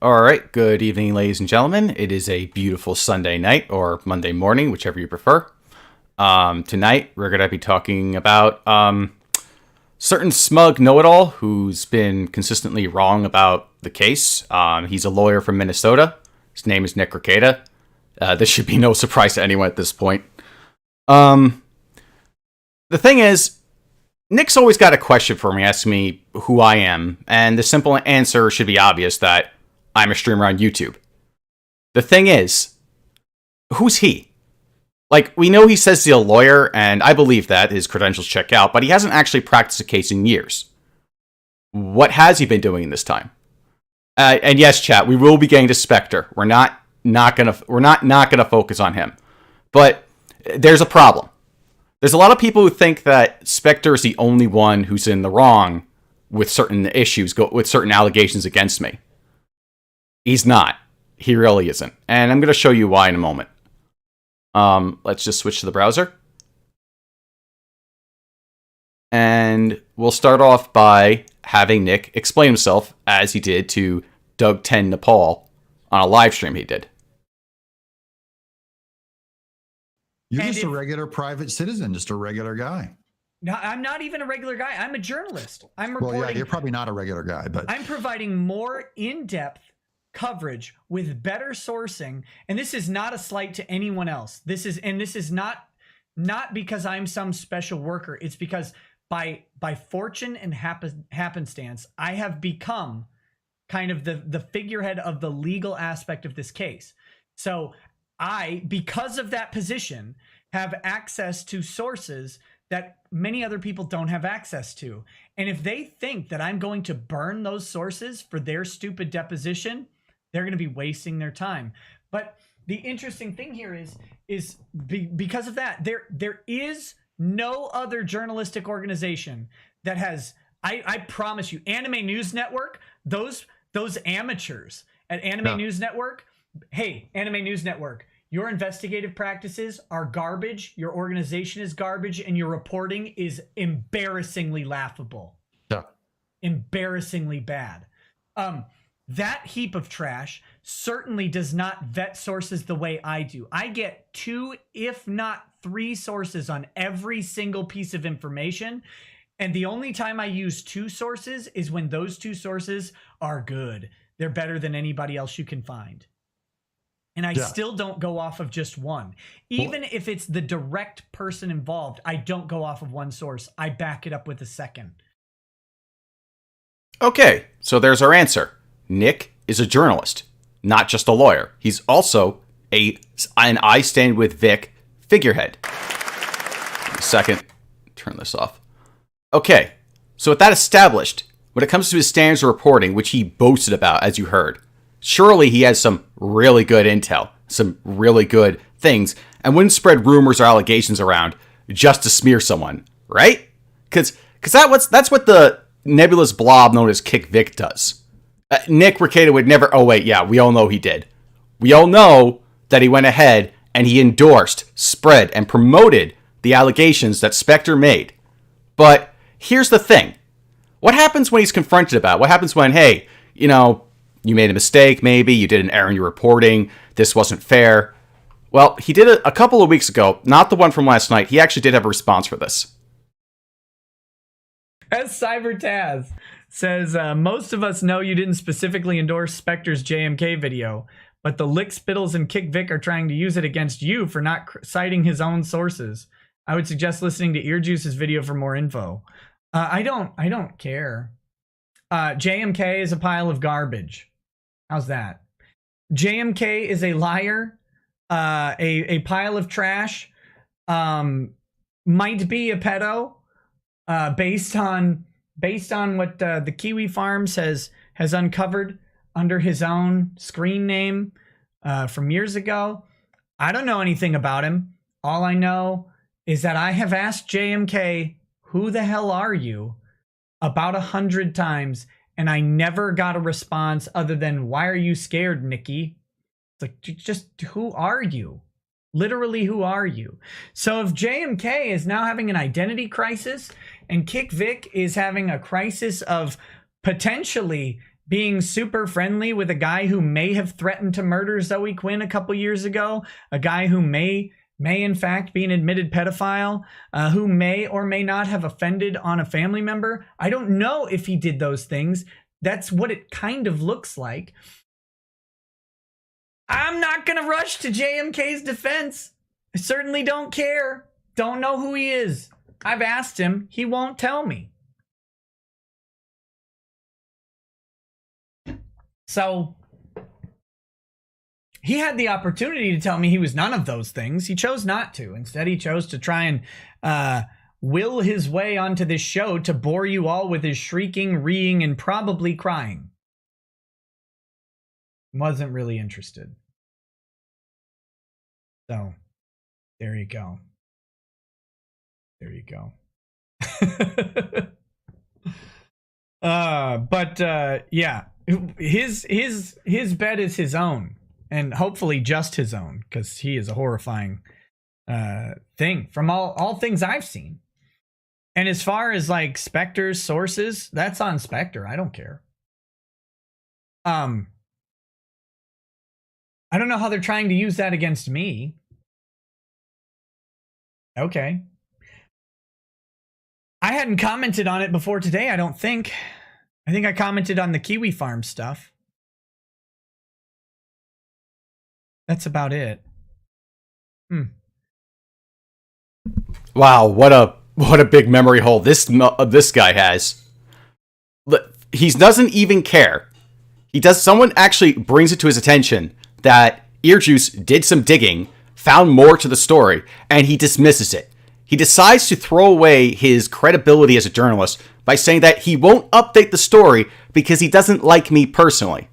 All right, good evening, ladies and gentlemen. It is a beautiful Sunday night or Monday morning, whichever you prefer. Tonight, we're going to be talking about certain smug know-it-all who's been consistently wrong about the case. He's a lawyer from Minnesota. His name is Nick Rekieta. This should be no surprise to anyone at this point. The thing is, Nick's always got a question for me, asking me who I am, and the simple answer should be obvious that I'm a streamer on YouTube. The thing is, who's he? Like, we know he says he's a lawyer, and I believe that, his credentials check out, but he hasn't actually practiced a case in years. What has he been doing in this time? And yes, chat, we will be getting to Spectre. We're not gonna focus on him. But there's a problem. There's a lot of people who think that Spectre is the only one who's in the wrong with certain issues, with certain allegations against me. He's not. He really isn't. And I'm going to show you why in a moment. Let's just switch to the browser. And we'll start off by having Nick explain himself as he did to Doug 10 Nepal on a live stream he did. You're just a regular private citizen, just a regular guy. No, I'm not even a regular guy. I'm a journalist. I'm reporting. Well, yeah, you're probably not a regular guy, but I'm providing more in-depth coverage with better sourcing, and this is not a slight to anyone else. This is not because I'm some special worker. It's because by fortune and happenstance, I have become kind of the figurehead of the legal aspect of this case. So I, because of that position, have access to sources that many other people don't have access to. And if they think that I'm going to burn those sources for their stupid deposition, they're going to be wasting their time. But the interesting thing here is because of that, there is no other journalistic organization that has, I promise you, Anime News Network, those amateurs at Anime News Network, hey, Anime News Network, your investigative practices are garbage, your organization is garbage, and your reporting is embarrassingly laughable. Yeah. Embarrassingly bad. That heap of trash certainly does not vet sources the way I do. I get 2, if not 3 sources on every single piece of information. And the only time I use 2 sources is when those 2 sources are good. They're better than anybody else you can find. And I still don't go off of just one. Even if it's the direct person involved, I don't go off of one source. I back it up with a second. Okay, so there's our answer. Nick is a journalist, not just a lawyer. He's also an I Stand With Vic figurehead. A second, turn this off. Okay, so with that established, when it comes to his standards of reporting, which he boasted about, as you heard, surely he has some really good intel, some really good things, and wouldn't spread rumors or allegations around just to smear someone, right? Because that's what the nebulous blob known as Kick Vic does. Nick Rekieta would never... Oh, wait, yeah, we all know he did. We all know that he went ahead and he endorsed, spread, and promoted the allegations that Spectre made. But here's the thing. What happens when he's confronted about it? What happens when, hey, you know, you made a mistake, maybe, you did an error in your reporting, this wasn't fair? Well, he did it a couple of weeks ago, not the one from last night. He actually did have a response for this. As CyberTaz says, most of us know you didn't specifically endorse Spectre's JMK video, but the Lick Spittles and Kick Vic are trying to use it against you for not citing his own sources. I would suggest listening to EarJuice's video for more info. I don't care. JMK is a pile of garbage. How's that? JMK is a liar, a pile of trash, might be a pedo, based on what the Kiwi Farms has uncovered under his own screen name from years ago. I don't know anything about him. All I know is that I have asked JMK, who the hell are you, about 100 times, and I never got a response other than, why are you scared, Nikki? It's like, just who are you? Literally, who are you? So if JMK is now having an identity crisis and Kick Vic is having a crisis of potentially being super friendly with a guy who may have threatened to murder Zoe Quinn a couple years ago, a guy who may in fact be an admitted pedophile, who may or may not have offended on a family member. I don't know if he did those things. That's what it kind of looks like. I'm not going to rush to JMK's defense. I certainly don't care. Don't know who he is. I've asked him. He won't tell me. So he had the opportunity to tell me he was none of those things. He chose not to. Instead, he chose to try and will his way onto this show to bore you all with his shrieking, reeing, and probably crying. Wasn't really interested. So, there you go. There you go. Yeah, his bed is his own, and hopefully just his own, because he is a horrifying thing from all things I've seen. And as far as like Spectre's sources, that's on Spectre. I don't care. I don't know how they're trying to use that against me. Okay. I hadn't commented on it before today, I don't think. I think I commented on the Kiwi Farm stuff. That's about it. Wow, what a big memory hole this guy has. He doesn't even care. Someone actually brings it to his attention that EarJuice did some digging, found more to the story, and he dismisses it. He decides to throw away his credibility as a journalist by saying that he won't update the story because he doesn't like me personally.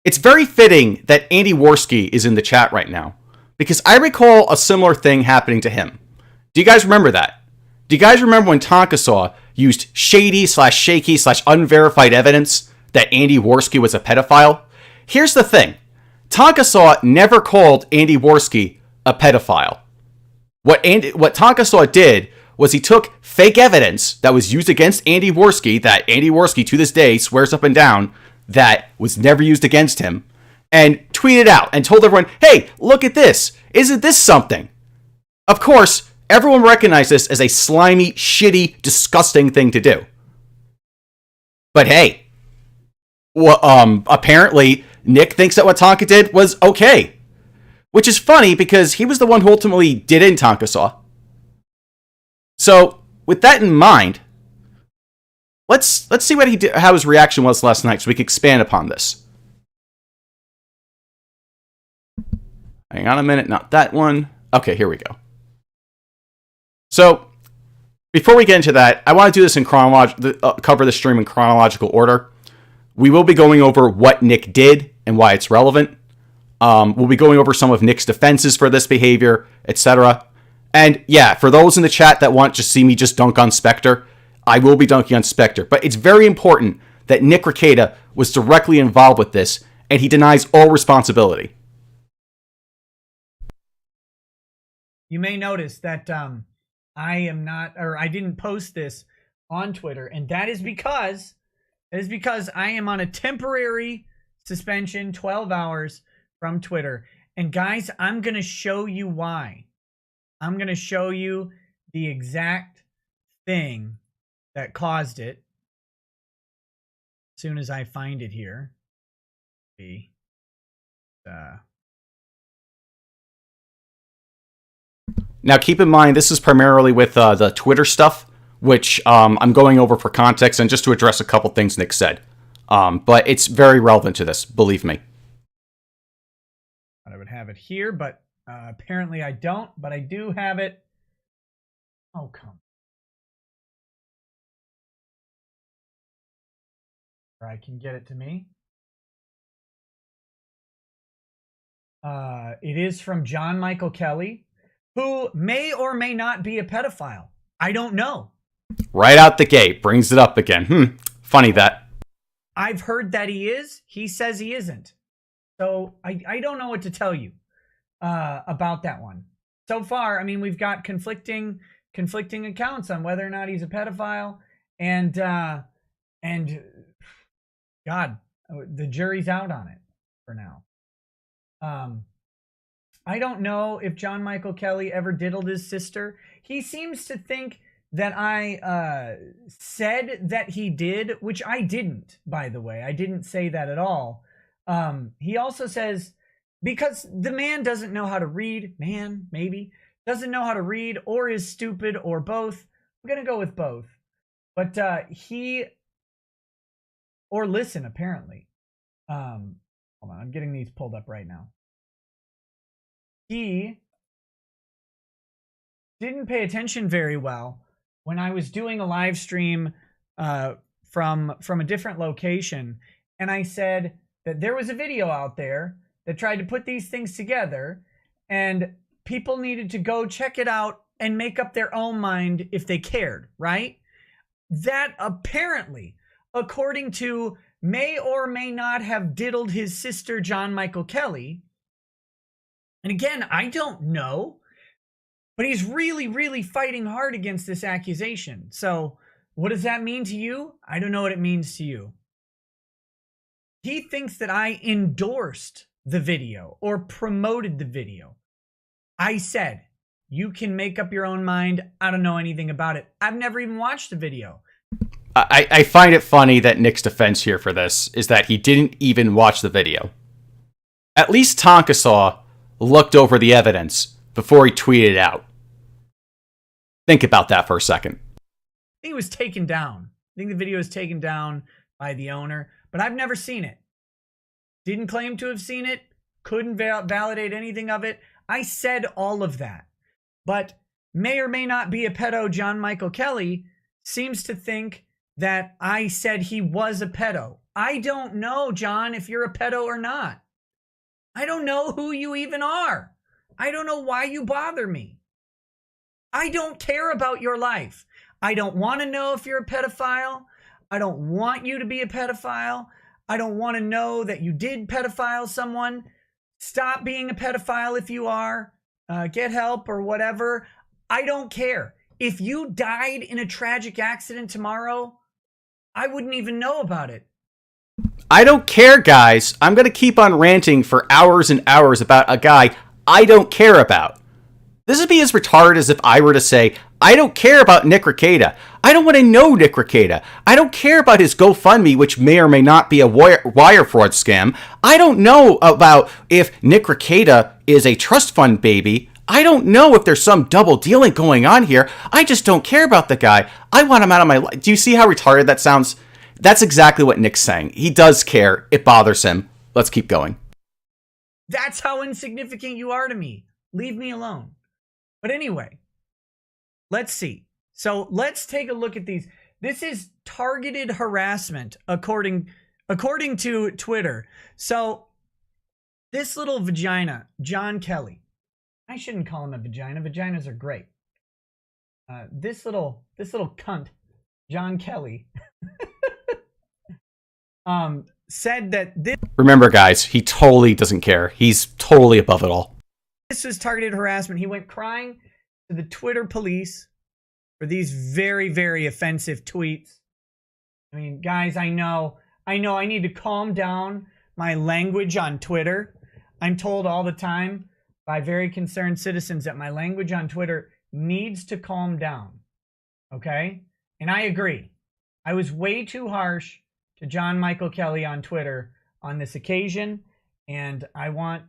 It's very fitting that Andy Worski is in the chat right now, because I recall a similar thing happening to him. Do you guys remember that? Do you guys remember when Tonkasaw used shady/shaky/unverified evidence that Andy Worski was a pedophile? Here's the thing. Tonkasaw never called Andy Worski a pedophile. What Tonkasaw did was he took fake evidence that was used against Andy Worski, that Andy Worski to this day swears up and down that was never used against him, and tweeted out and told everyone, hey, look at this. Isn't this something? Of course, everyone recognized this as a slimy, shitty, disgusting thing to do. But hey, apparently Nick thinks that what Tonka did was okay. Which is funny because he was the one who ultimately did in Tonkasaw. So, with that in mind, let's see what he did, how his reaction was last night, so we can expand upon this. Hang on a minute, not that one. Okay, here we go. So, before we get into that, I want to do this in cover the stream in chronological order. We will be going over what Nick did and why it's relevant. We'll be going over some of Nick's defenses for this behavior, etc. And yeah, for those in the chat that want to see me just dunk on Spectre, I will be dunking on Spectre. But it's very important that Nick Rekieta was directly involved with this, and he denies all responsibility. You may notice that I didn't post this on Twitter, and that is because I am on a temporary suspension, 12 hours from Twitter. And guys, I'm going to show you why. I'm going to show you the exact thing that caused it as soon as I find it here. Now, keep in mind, this is primarily with the Twitter stuff, which I'm going over for context and just to address a couple things Nick said. But it's very relevant to this, believe me. I would have it here, but apparently I don't, but I do have it. Oh, come. Or I can get it to me. It is from John Michael Kelly, who may or may not be a pedophile. I don't know. Right out the gate, brings it up again. Funny that. I've heard that he is. He says he isn't. So I don't know what to tell you about that one. So far, I mean, we've got conflicting accounts on whether or not he's a pedophile, and God, the jury's out on it for now. I don't know if John Michael Kelly ever diddled his sister. He seems to think that I said that he did, which I didn't, by the way. I didn't say that at all. He also says, because the man doesn't know how to read, doesn't know how to read, or is stupid, or both. I'm going to go with both. But or listen, apparently. Hold on, I'm getting these pulled up right now. He didn't pay attention very well when I was doing a live stream from a different location, and I said that there was a video out there that tried to put these things together, and people needed to go check it out and make up their own mind if they cared, right? That apparently, according to may or may not have diddled his sister, John Michael Kelly. And again, I don't know, but he's really, really fighting hard against this accusation. So what does that mean to you? I don't know what it means to you. He thinks that I endorsed the video or promoted the video. I said, you can make up your own mind. I don't know anything about it. I've never even watched the video. I find it funny that Nick's defense here for this is that he didn't even watch the video. At least Tonkasaw looked over the evidence before he tweeted it out. Think about that for a second. I think it was taken down. I think the video was taken down by the owner, but I've never seen it. Didn't claim to have seen it. Couldn't validate anything of it. I said all of that. But may or may not be a pedo, John Michael Kelly seems to think that I said he was a pedo. I don't know, John, if you're a pedo or not. I don't know who you even are. I don't know why you bother me. I don't care about your life. I don't want to know if you're a pedophile. I don't want you to be a pedophile. I don't want to know that you did pedophile someone. Stop being a pedophile if you are. Get help or whatever. I don't care. If you died in a tragic accident tomorrow, I wouldn't even know about it. I don't care, guys. I'm going to keep on ranting for hours and hours about a guy I don't care about. This would be as retarded as if I were to say, I don't care about Nick Rekieta. I don't want to know Nick Rekieta. I don't care about his GoFundMe, which may or may not be a wire fraud scam. I don't know about if Nick Rekieta is a trust fund baby. I don't know if there's some double dealing going on here. I just don't care about the guy. I want him out of my life. Do you see how retarded that sounds? That's exactly what Nick's saying. He does care. It bothers him. Let's keep going. That's how insignificant you are to me. Leave me alone. But anyway, let's see. So let's take a look at these. This is targeted harassment according to Twitter. So this little vagina, John Kelly. I shouldn't call him a vagina. Vaginas are great. This little cunt, John Kelly, said that this... Remember, guys, he totally doesn't care. He's totally above it all. This was targeted harassment. He went crying to the Twitter police for these very, very offensive tweets. I mean, guys, I know I need to calm down my language on Twitter. I'm told all the time by very concerned citizens that my language on Twitter needs to calm down. Okay? And I agree. I was way too harsh to John Michael Kelly on Twitter on this occasion, and I want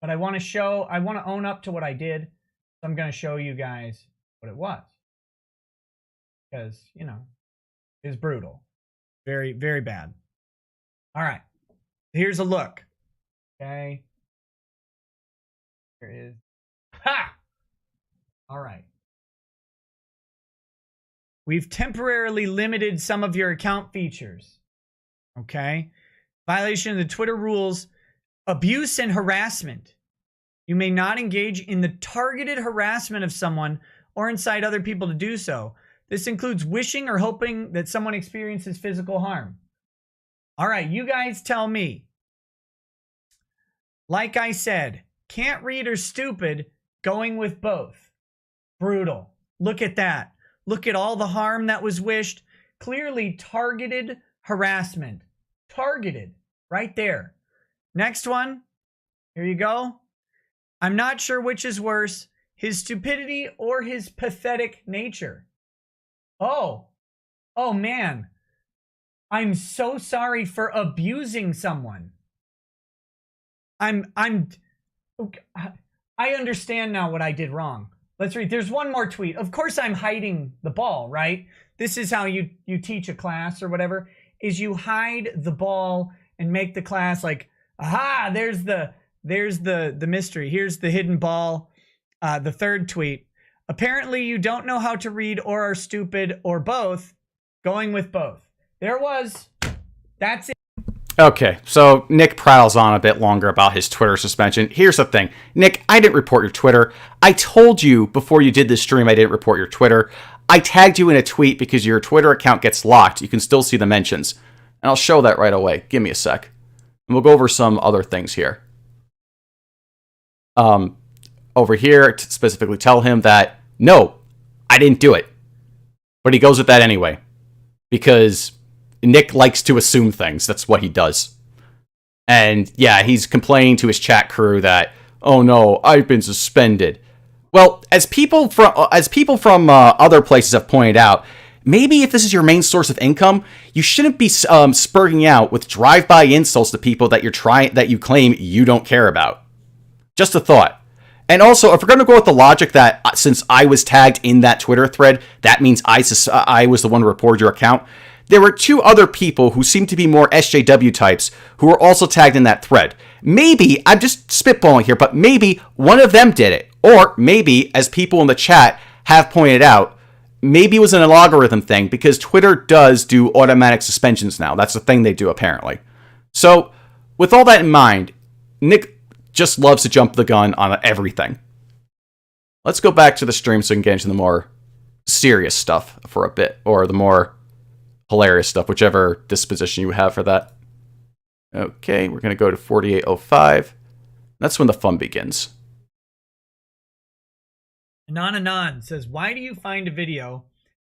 to own up to what I did. So I'm going to show you guys what it was. Because, you know, it's brutal. Very, very bad. All right. Here's a look. Okay. Here it is. Ha! All right. We've temporarily limited some of your account features. Okay. Violation of the Twitter rules. Abuse and harassment. You may not engage in the targeted harassment of someone or incite other people to do so. This includes wishing or hoping that someone experiences physical harm. All right, you guys tell me. Like I said, can't read or stupid, going with both. Brutal. Look at that. Look at all the harm that was wished. Clearly targeted harassment. Targeted. Right there. Next one. Here you go. I'm not sure which is worse, his stupidity or his pathetic nature. Oh man. I'm so sorry for abusing someone. I understand now what I did wrong. Let's read. There's one more tweet. Of course I'm hiding the ball, right? This is how you teach a class or whatever, is you hide the ball and make the class like, aha, there's the mystery. Here's the hidden ball. The third tweet. Apparently you don't know how to read or are stupid or both. Going with both. There was. That's it. Okay, so Nick prattles on a bit longer about his Twitter suspension. Here's the thing. Nick, I didn't report your Twitter. I told you before you did this stream I didn't report your Twitter. I tagged you in a tweet because your Twitter account gets locked. You can still see the mentions. And I'll show that right away. Give me a sec. And we'll go over some other things here. Over here, to specifically tell him that, no, I didn't do it. But he goes with that anyway. Because Nick likes to assume things. That's what he does. And yeah, he's complaining to his chat crew that, oh no, I've been suspended. Well, as people from other places have pointed out, maybe if this is your main source of income, you shouldn't be spurting out with drive-by insults to people that you claim you don't care about. Just a thought. And also, if we're going to go with the logic that since I was tagged in that Twitter thread, that means I was the one who reported your account. There were two other people who seem to be more SJW types who were also tagged in that thread. Maybe, I'm just spitballing here, but maybe one of them did it. Or maybe, as people in the chat have pointed out, maybe it was an algorithm thing because Twitter does do automatic suspensions now. That's the thing they do, apparently. So, with all that in mind, Nick just loves to jump the gun on everything. Let's go back to the stream so we can get into the more serious stuff for a bit, or the more hilarious stuff, whichever disposition you have for that. Okay, we're going to go to 4805. That's when the fun begins. Anon says, why do you find a video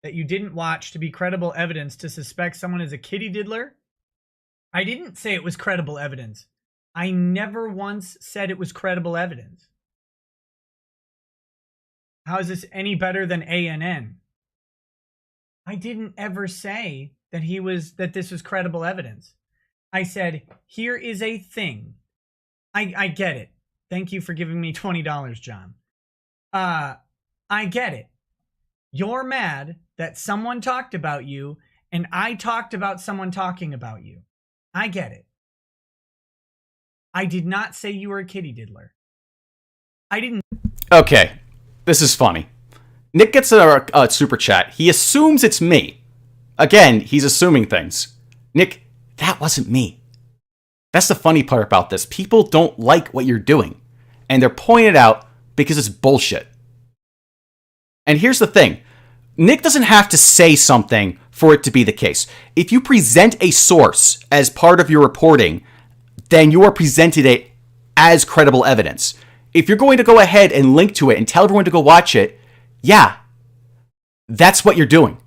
that you didn't watch to be credible evidence to suspect someone is a kitty diddler? I didn't say it was credible evidence. I never once said it was credible evidence. How is this any better than ANN? I didn't ever say that this was credible evidence. I said, here is a thing. I get it. Thank you for giving me $20, John. I get it. You're mad that someone talked about you and I talked about someone talking about you. I get it. I did not say you were a kitty diddler. I didn't. Okay, this is funny. Nick gets a super chat. He assumes it's me. Again, he's assuming things. Nick, that wasn't me. That's the funny part about this. People don't like what you're doing. And they're pointing it out because it's bullshit. And here's the thing. Nick doesn't have to say something for it to be the case. If you present a source as part of your reporting, then you are presented it as credible evidence. If you're going to go ahead and link to it and tell everyone to go watch it, yeah, that's what you're doing.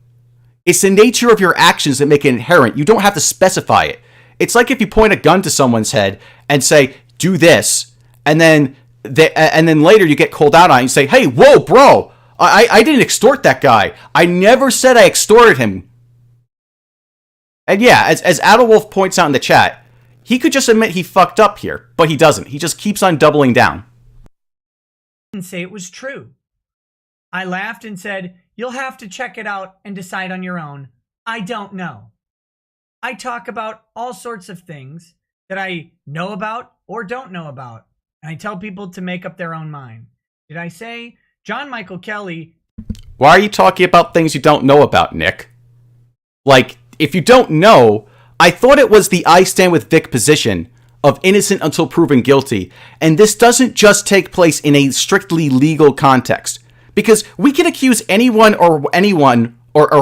It's the nature of your actions that make it inherent. You don't have to specify it. It's like if you point a gun to someone's head and say, do this, and then later you get called out on it and say, hey, whoa, bro, I didn't extort that guy. I never said I extorted him. And yeah, as Adolwolf points out in the chat, he could just admit he fucked up here, but he doesn't. He just keeps on doubling down. I didn't say it was true. I laughed and said, you'll have to check it out and decide on your own. I don't know. I talk about all sorts of things that I know about or don't know about. And I tell people to make up their own mind. Did I say John Michael Kelly? Why are you talking about things you don't know about, Nick? Like, if you don't know, I thought it was the I stand with Vic position of innocent until proven guilty. And this doesn't just take place in a strictly legal context. Because we can accuse anyone or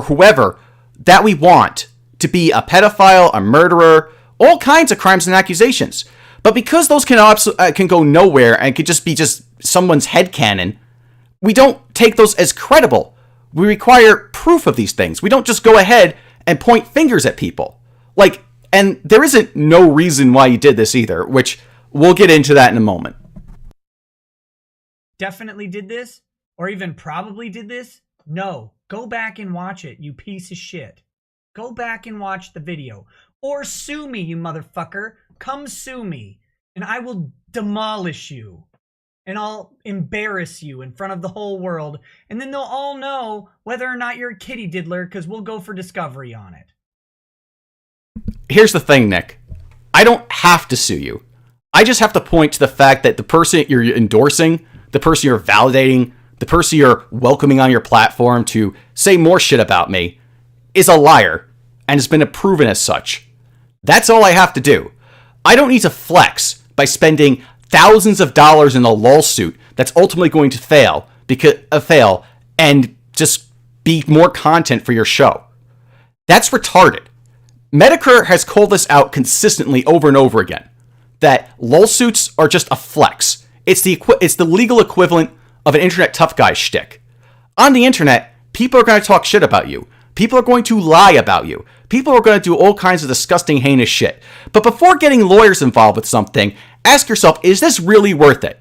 whoever that we want to be a pedophile, a murderer, all kinds of crimes and accusations. But because those can go nowhere and could just be someone's headcanon, we don't take those as credible. We require proof of these things. We don't just go ahead and point fingers at people. Like, And there isn't no reason why you did this either, which we'll get into that in a moment. Definitely did this? Or even probably did this? No. Go back and watch it, you piece of shit. Go back and watch the video. Or sue me, you motherfucker. Come sue me. And I will demolish you. And I'll embarrass you in front of the whole world. And then they'll all know whether or not you're a kitty diddler, because we'll go for discovery on it. Here's the thing, Nick. I don't have to sue you. I just have to point to the fact that the person you're endorsing, the person you're validating, the person you're welcoming on your platform to say more shit about me is a liar and has been proven as such. That's all I have to do. I don't need to flex by spending thousands of dollars in a lawsuit that's ultimately going to fail and just be more content for your show. That's retarded. Medicare has called this out consistently over and over again, that lawsuits are just a flex. It's the legal equivalent of an internet tough guy shtick. On the internet, people are going to talk shit about you. People are going to lie about you. People are going to do all kinds of disgusting, heinous shit. But before getting lawyers involved with something, ask yourself, is this really worth it?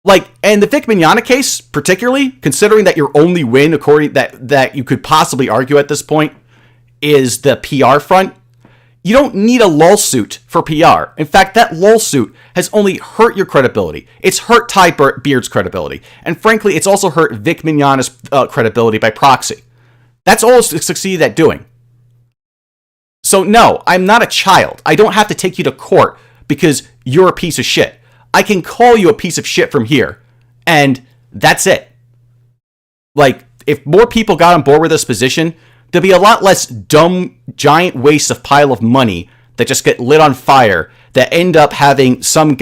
Like, and the Vic Mignogna case, particularly, considering that your only win, according that you could possibly argue at this point, is the PR front, you don't need a lawsuit for PR. In fact, that lawsuit has only hurt your credibility. It's hurt Ty Beard's credibility. And frankly, it's also hurt Vic Mignogna's credibility by proxy. That's all it's succeeded at doing. So no, I'm not a child. I don't have to take you to court because you're a piece of shit. I can call you a piece of shit from here, and that's it. Like, if more people got on board with this position, there'd be a lot less dumb, giant wastes of pile of money that just get lit on fire that end up having some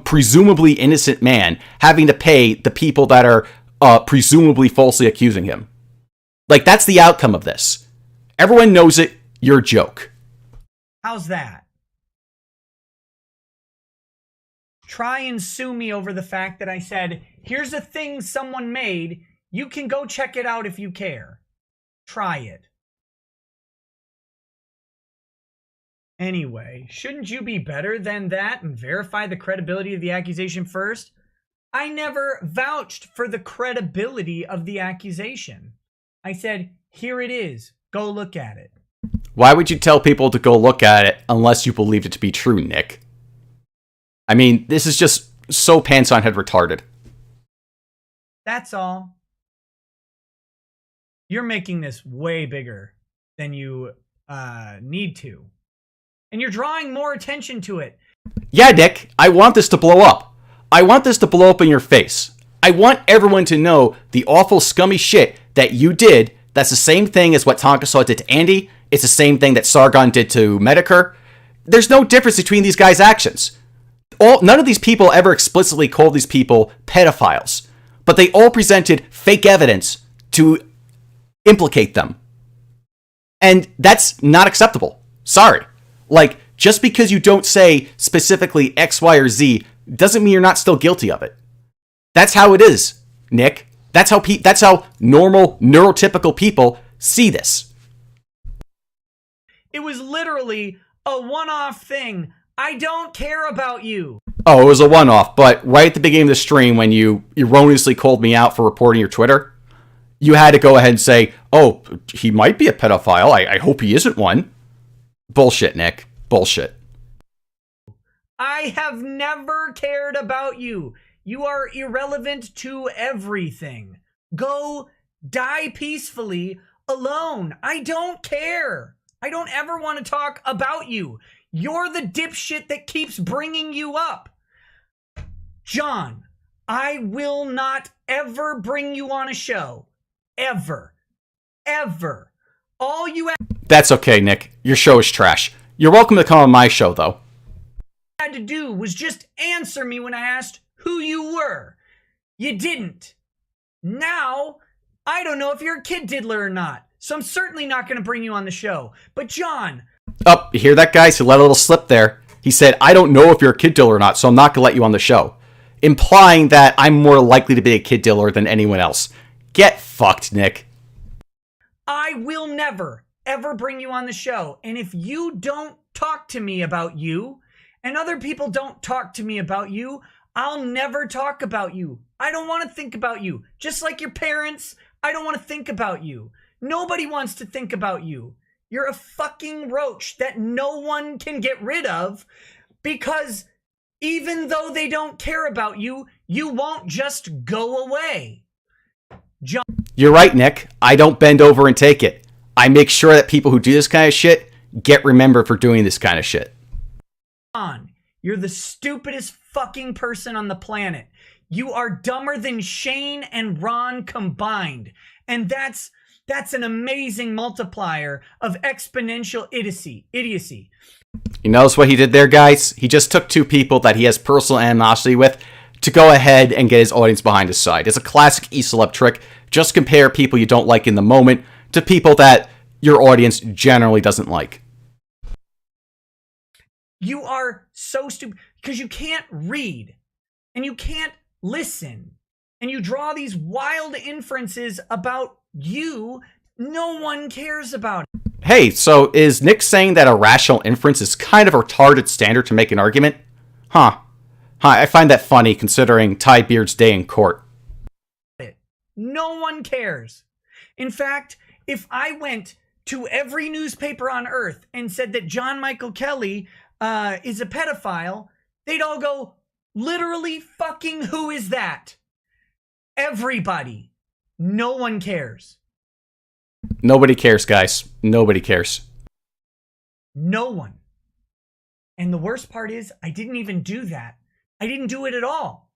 presumably innocent man having to pay the people that are presumably falsely accusing him. Like, that's the outcome of this. Everyone knows it. You're a joke. How's that? Try and sue me over the fact that I said, here's a thing someone made. You can go check it out if you care. Try it. Anyway, shouldn't you be better than that and verify the credibility of the accusation first? I never vouched for the credibility of the accusation. I said, here it is. Go look at it. Why would you tell people to go look at it unless you believed it to be true, Nick? I mean, this is just so pants on head retarded. That's all. You're making this way bigger than you need to. And you're drawing more attention to it. Yeah, Nick, I want this to blow up. I want this to blow up in your face. I want everyone to know the awful, scummy shit that you did. That's the same thing as what Tonka Saw did to Andy. It's the same thing that Sargon did to Medicare. There's no difference between these guys' actions. None of these people ever explicitly called these people pedophiles, but they all presented fake evidence to implicate them. And that's not acceptable. Sorry. Like, just because you don't say specifically X, Y, or Z doesn't mean you're not still guilty of it. That's how it is, Nick. That's how normal, neurotypical people see this. It was literally a one-off thing. I don't care about you. Oh, it was a one-off, but right at the beginning of the stream when you erroneously called me out for reporting your Twitter, you had to go ahead and say, oh, he might be a pedophile. I hope he isn't one. Bullshit, Nick. Bullshit. I have never cared about you. You are irrelevant to everything. Go die peacefully alone. I don't care. I don't ever want to talk about you. You're the dipshit that keeps bringing you up. John, I will not ever bring you on a show. Ever. Ever. All you That's okay, Nick. Your show is trash. You're welcome to come on my show, though. had to do was just answer me when I asked who you were. You didn't. Now, I don't know if you're a kid diddler or not, so I'm certainly not going to bring you on the show. But John... Oh, you hear that, guys? He let a little slip there. He said, I don't know if you're a kid diddler or not, so I'm not going to let you on the show. Implying that I'm more likely to be a kid diddler than anyone else. Get fucked, Nick. I will never, ever bring you on the show. And if you don't talk to me about you and other people don't talk to me about you, I'll never talk about you. I don't want to think about you. Just like your parents, I don't want to think about you. Nobody wants to think about you. You're a fucking roach that no one can get rid of because even though they don't care about you, you won't just go away. You're right, Nick. I don't bend over and take it. I make sure that people who do this kind of shit get remembered for doing this kind of shit. You're the stupidest fucking person on the planet. You are dumber than Shane and Ron combined. And that's an amazing multiplier of exponential idiocy. You notice what he did there, guys? He just took two people that he has personal animosity with to go ahead and get his audience behind his side. It's a classic E-Celeb trick. Just compare people you don't like in the moment to people that your audience generally doesn't like. You are so stupid because you can't read and you can't listen and you draw these wild inferences about you. No one cares about it. Hey, so is Nick saying that a rational inference is kind of a retarded standard to make an argument? Huh, I find that funny considering Ty Beard's day in court. No one cares. In fact, if I went to every newspaper on earth and said that John Michael Kelly is a pedophile, they'd all go, literally fucking who is that? Everybody. No one cares. Nobody cares, guys. Nobody cares. No one. And the worst part is, I didn't even do that. I didn't do it at all.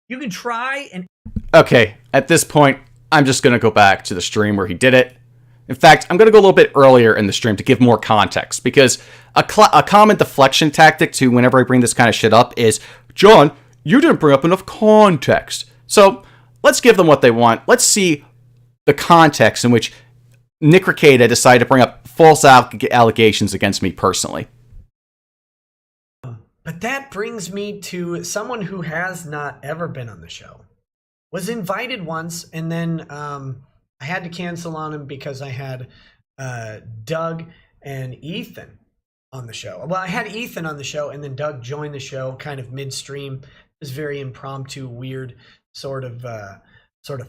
You can try and... Okay, at this point, I'm just going to go back to the stream where he did it. In fact, I'm going to go a little bit earlier in the stream to give more context, because a common deflection tactic to whenever I bring this kind of shit up is, John, you didn't bring up enough context. So let's give them what they want. Let's see the context in which Nick Rekieta decided to bring up false allegations against me personally. But that brings me to someone who has not ever been on the show. Was invited once, and then I had to cancel on him because I had Doug and Ethan on the show. Well, I had Ethan on the show, and then Doug joined the show kind of midstream. It was very impromptu, weird sort of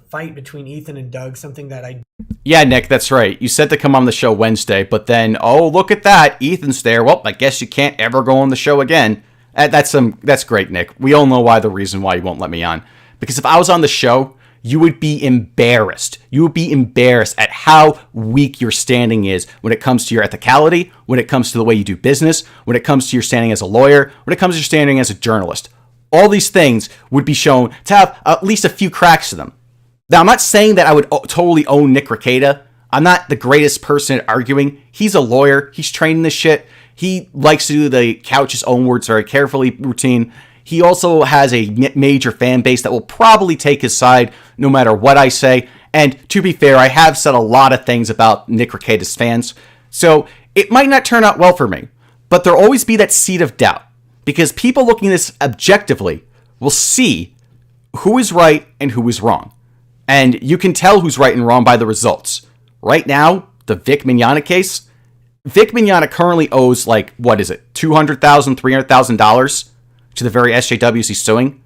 fight between Ethan and Doug, something that I... Yeah, Nick, that's right. You said to come on the show Wednesday, but then, oh, look at that, Ethan's there. Well, I guess you can't ever go on the show again. That's great, Nick. We all know the reason why you won't let me on. Because if I was on the show, you would be embarrassed. You would be embarrassed at how weak your standing is when it comes to your ethicality, when it comes to the way you do business, when it comes to your standing as a lawyer, when it comes to your standing as a journalist. All these things would be shown to have at least a few cracks to them. Now, I'm not saying that I would totally own Nick Rekieta. I'm not the greatest person at arguing. He's a lawyer. He's trained in this shit. He likes to do the couch his own words very carefully routine. He also has a major fan base that will probably take his side no matter what I say. And to be fair, I have said a lot of things about Nick Rekieta's fans. So it might not turn out well for me. But there'll always be that seed of doubt. Because people looking at this objectively will see who is right and who is wrong. And you can tell who's right and wrong by the results. Right now, the Vic Mignogna case, Vic Mignogna currently owes, like, what is it, $200,000, $300,000 to the very SJWs he's suing.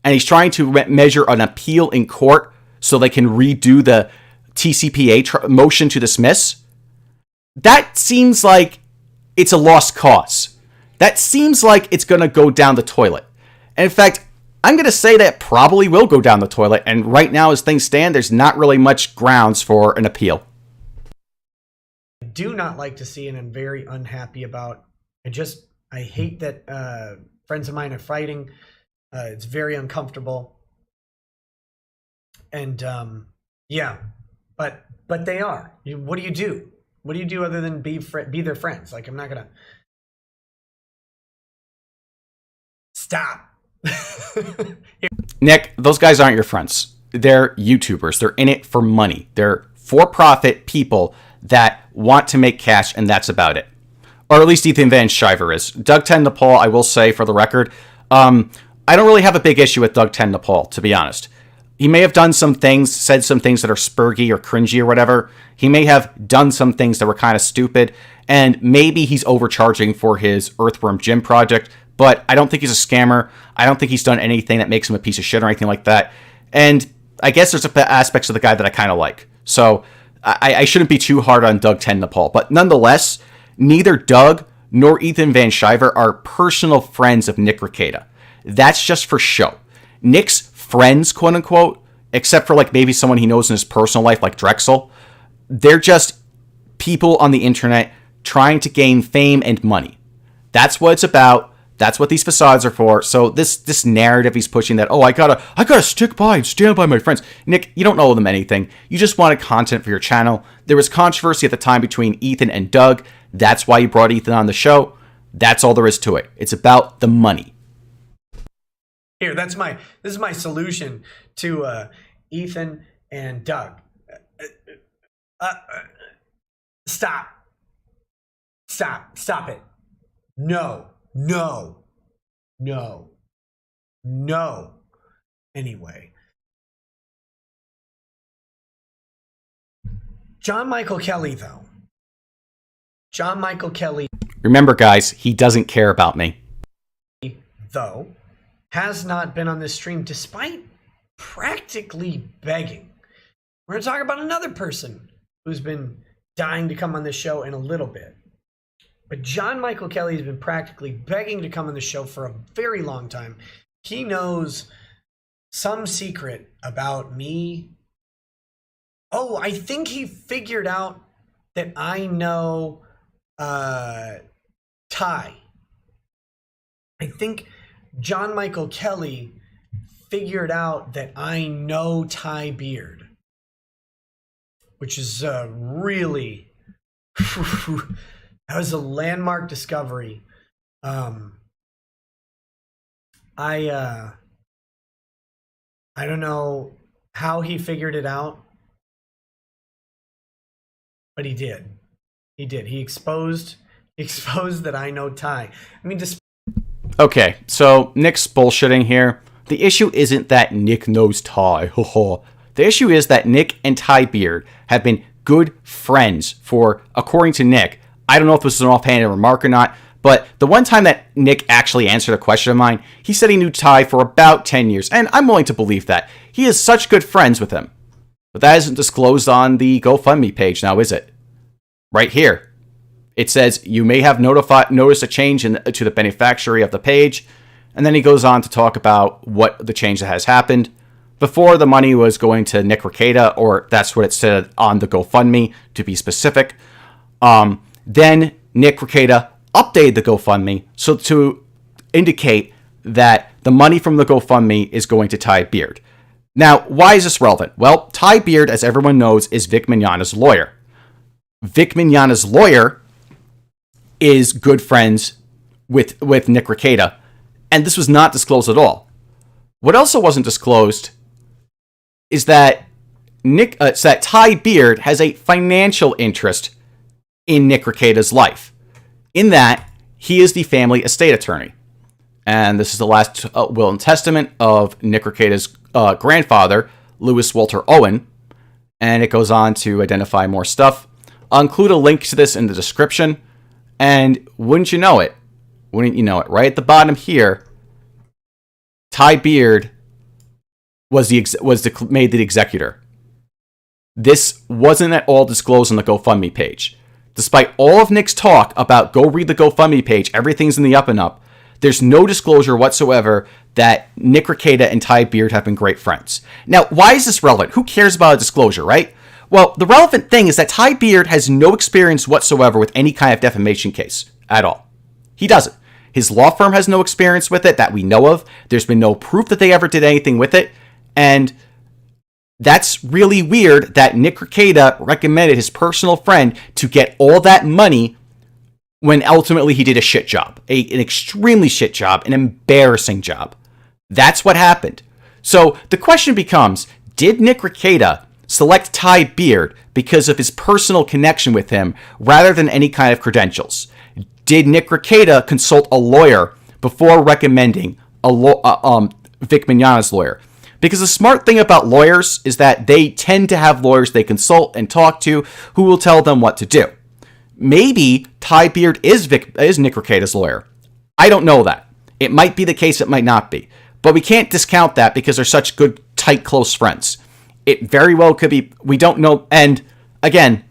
And he's trying to measure an appeal in court so they can redo the TCPA motion to dismiss. That seems like it's a lost cause. That seems like it's going to go down the toilet. And in fact, I'm going to say that probably will go down the toilet. And right now, as things stand, there's not really much grounds for an appeal. I do not like to see and I'm very unhappy about. I hate that friends of mine are fighting. It's very uncomfortable. And yeah, but they are. What do you do? What do you do other than be their friends? Like, I'm not going to... Stop. Nick, those guys aren't your friends. They're YouTubers. They're in it for money. They're for-profit people that want to make cash, and that's about it. Or at least Ethan Van Shiver is. Doug Tendapol, I will say for the record, I don't really have a big issue with Doug Tendapol, to be honest. He may have done some things, said some things that are spurgy or cringy or whatever. He may have done some things that were kind of stupid, and maybe he's overcharging for his Earthworm Jim project, but I don't think he's a scammer. I don't think he's done anything that makes him a piece of shit or anything like that. And I guess there's aspects of the guy that I kind of like. So I shouldn't be too hard on Doug TenNapel. But nonetheless, neither Doug nor Ethan Van Sciver are personal friends of Nick Rekieta. That's just for show. Nick's friends, quote unquote, except for like maybe someone he knows in his personal life like Drexel, they're just people on the internet trying to gain fame and money. That's what it's about. That's what these facades are for. So this narrative he's pushing that, oh, I gotta stick by and stand by my friends. Nick, you don't owe them anything. You just wanted content for your channel. There was controversy at the time between Ethan and Doug. That's why you brought Ethan on the show. That's all there is to it. It's about the money. Here, this is my solution to Ethan and Doug. Stop it. No. Anyway. John Michael Kelly, though. John Michael Kelly, Remember, guys, he doesn't care about me. though, has not been on this stream despite practically begging. We're going to talk about another person who's been dying to come on this show in a little bit. But John Michael Kelly has been practically begging to come on the show for a very long time. He knows some secret about me. Oh, I think he figured out that I know Ty. I think John Michael Kelly figured out that I know Ty Beard, which is really that was a landmark discovery. I don't know how he figured it out, but he did. He exposed that I know Ty. I mean, Okay, so Nick's bullshitting here. The issue isn't that Nick knows Ty. The issue is that Nick and Ty Beard have been good friends for, according to Nick, I don't know if this is an offhanded remark or not, but the one time that Nick actually answered a question of mine, he said he knew Ty for about 10 years, and I'm willing to believe that. He is such good friends with him. But that isn't disclosed on the GoFundMe page now, is it? Right here. It says, you may have noticed a change to the beneficiary of the page, and then he goes on to talk about what the change that has happened. Before, the money was going to Nick Rekieta, or that's what it said on the GoFundMe, to be specific. Then Nick Rekieta updated the GoFundMe so to indicate that the money from the GoFundMe is going to Ty Beard. Now, why is this relevant? Well, Ty Beard, as everyone knows, is Vic Mignogna's lawyer. Vic Mignogna's lawyer is good friends with Nick Rekieta, and this was not disclosed at all. What also wasn't disclosed is that Ty Beard has a financial interest in Nick Rekieta's life, in that he is the family estate attorney. And this is the last will and testament of Nick Rekieta's grandfather, Lewis Walter Owen, and it goes on to identify more stuff. I'll include a link to this in the description, and wouldn't you know it, right at the bottom here, Ty Beard was made the executor. This wasn't at all disclosed on the GoFundMe page. Despite all of Nick's talk about go read the GoFundMe page, everything's in the up and up, there's no disclosure whatsoever that Nick Rekieta and Ty Beard have been great friends. Now, why is this relevant? Who cares about a disclosure, right? Well, the relevant thing is that Ty Beard has no experience whatsoever with any kind of defamation case at all. He doesn't. His law firm has no experience with it that we know of. There's been no proof that they ever did anything with it. And that's really weird that Nick Rekieta recommended his personal friend to get all that money when ultimately he did a shit job. An extremely shit job, an embarrassing job. That's what happened. So the question becomes, did Nick Rekieta select Ty Beard because of his personal connection with him rather than any kind of credentials? Did Nick Rekieta consult a lawyer before recommending Vic Mignogna's lawyer? Because the smart thing about lawyers is that they tend to have lawyers they consult and talk to who will tell them what to do. Maybe Ty Beard is Nick Rekieta's lawyer. I don't know that. It might be the case, it might not be. But we can't discount that because they're such good, tight, close friends. It very well could be, we don't know. And again,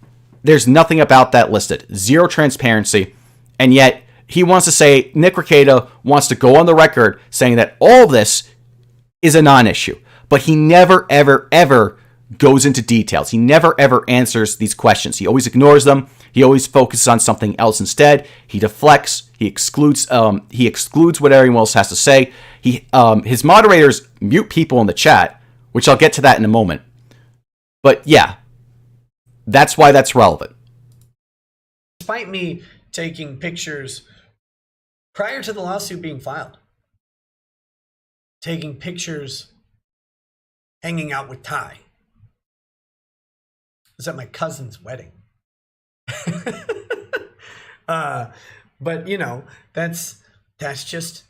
there's nothing about that listed. Zero transparency. And yet, he wants to say, Nick Rekieta wants to go on the record saying that all this is a non-issue. But he never, ever, ever goes into details. He never, ever answers these questions. He always ignores them. He always focuses on something else instead. He deflects. He excludes what everyone else has to say. His moderators mute people in the chat, which I'll get to that in a moment. But yeah, that's why that's relevant. Despite me taking pictures prior to the lawsuit being filed, taking pictures hanging out with Ty. I was at my cousin's wedding. But you know, that's just,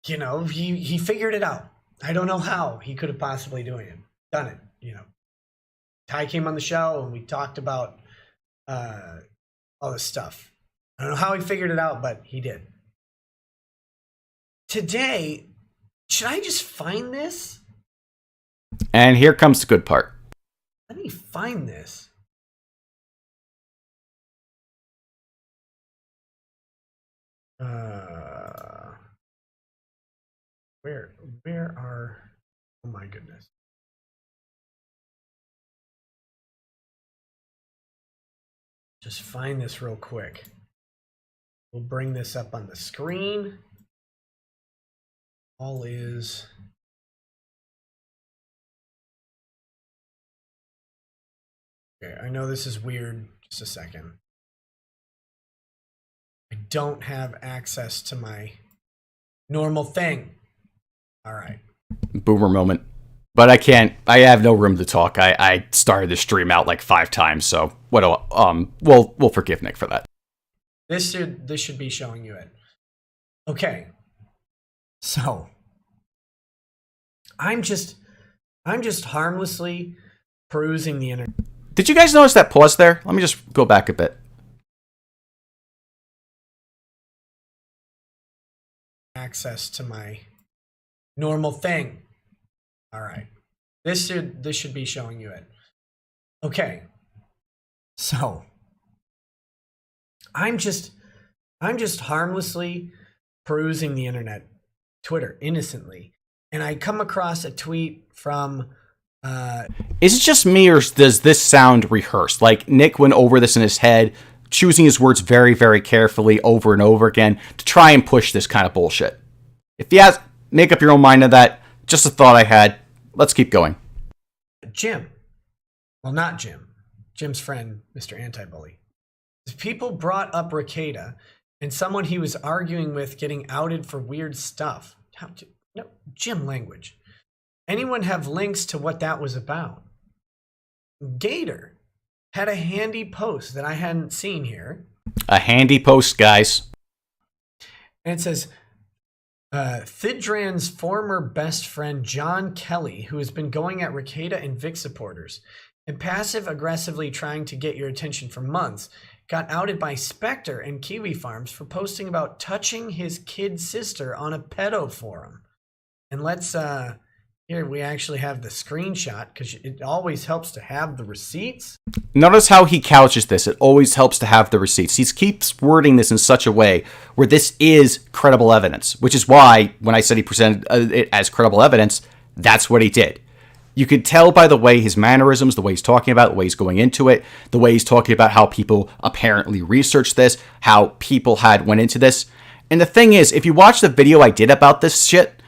you know, he figured it out. I don't know how he could have possibly done it. You know, Ty came on the show and we talked about all this stuff. I don't know how he figured it out, but he did. Today, should I just find this? And here comes the good part. Let me find this. Where are, oh my goodness. Just find this real quick. We'll bring this up on the screen. All is, okay, I know this is weird. Just a second. I don't have access to my normal thing. All right. Boomer moment. But I have no room to talk. I started the stream out like 5 times, so we'll forgive Nick for that. This should be showing you it. Okay. So I'm just harmlessly perusing the internet. Did you guys notice that pause there? Let me just go back a bit. Access to my normal thing. All right. This should be showing you it. Okay. So I'm just harmlessly perusing the internet, Twitter, innocently, and I come across a tweet from Is it just me, or does this sound rehearsed? Like Nick went over this in his head, choosing his words very, very carefully over and over again to try and push this kind of bullshit. If you have, make up your own mind of that. Just a thought I had. Let's keep going. Jim. Well, not Jim. Jim's friend, Mr. Anti-Bully. People brought up Rekieta and someone he was arguing with getting outed for weird stuff. No, Jim language. Anyone have links to what that was about? Gator had a handy post that I hadn't seen here. A handy post, guys. And it says, Thidran's former best friend, John Kelly, who has been going at Rekieta and Vic supporters and passive-aggressively trying to get your attention for months, got outed by Spectre and Kiwi Farms for posting about touching his kid sister on a pedo forum. And let's, here we actually have the screenshot because it always helps to have the receipts. Notice how he couches this. It always helps to have the receipts. He keeps wording this in such a way where this is credible evidence, which is why when I said he presented it as credible evidence, that's what he did. You could tell by the way his mannerisms, the way he's talking about it, the way he's going into it, the way he's talking about how people apparently researched this, how people had went into this. And the thing is, if you watch the video I did about this shit,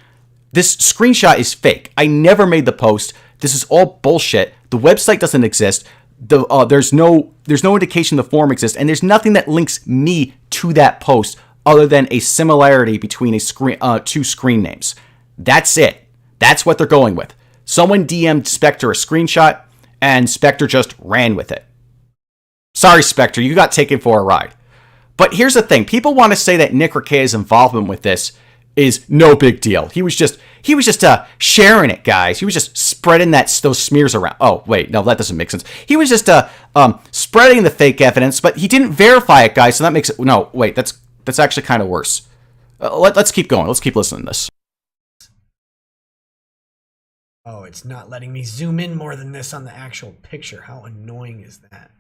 this screenshot is fake. I never made the post. This is all bullshit. The website doesn't exist. There's no indication the forum exists, and there's nothing that links me to that post other than a similarity between two screen names. That's it. That's what they're going with. Someone DM'd Spectre a screenshot, and Spectre just ran with it. Sorry, Spectre, you got taken for a ride. But here's the thing. People want to say that Nick Rekieta's involvement with this is no big deal. He He was just sharing it, guys. He was just spreading those smears around. Oh, wait, no, that doesn't make sense. He was just spreading the fake evidence, but he didn't verify it, guys. So that makes it. No, wait, that's actually kind of worse. Let's keep going. Let's keep listening to this. Oh, it's not letting me zoom in more than this on the actual picture. How annoying is that?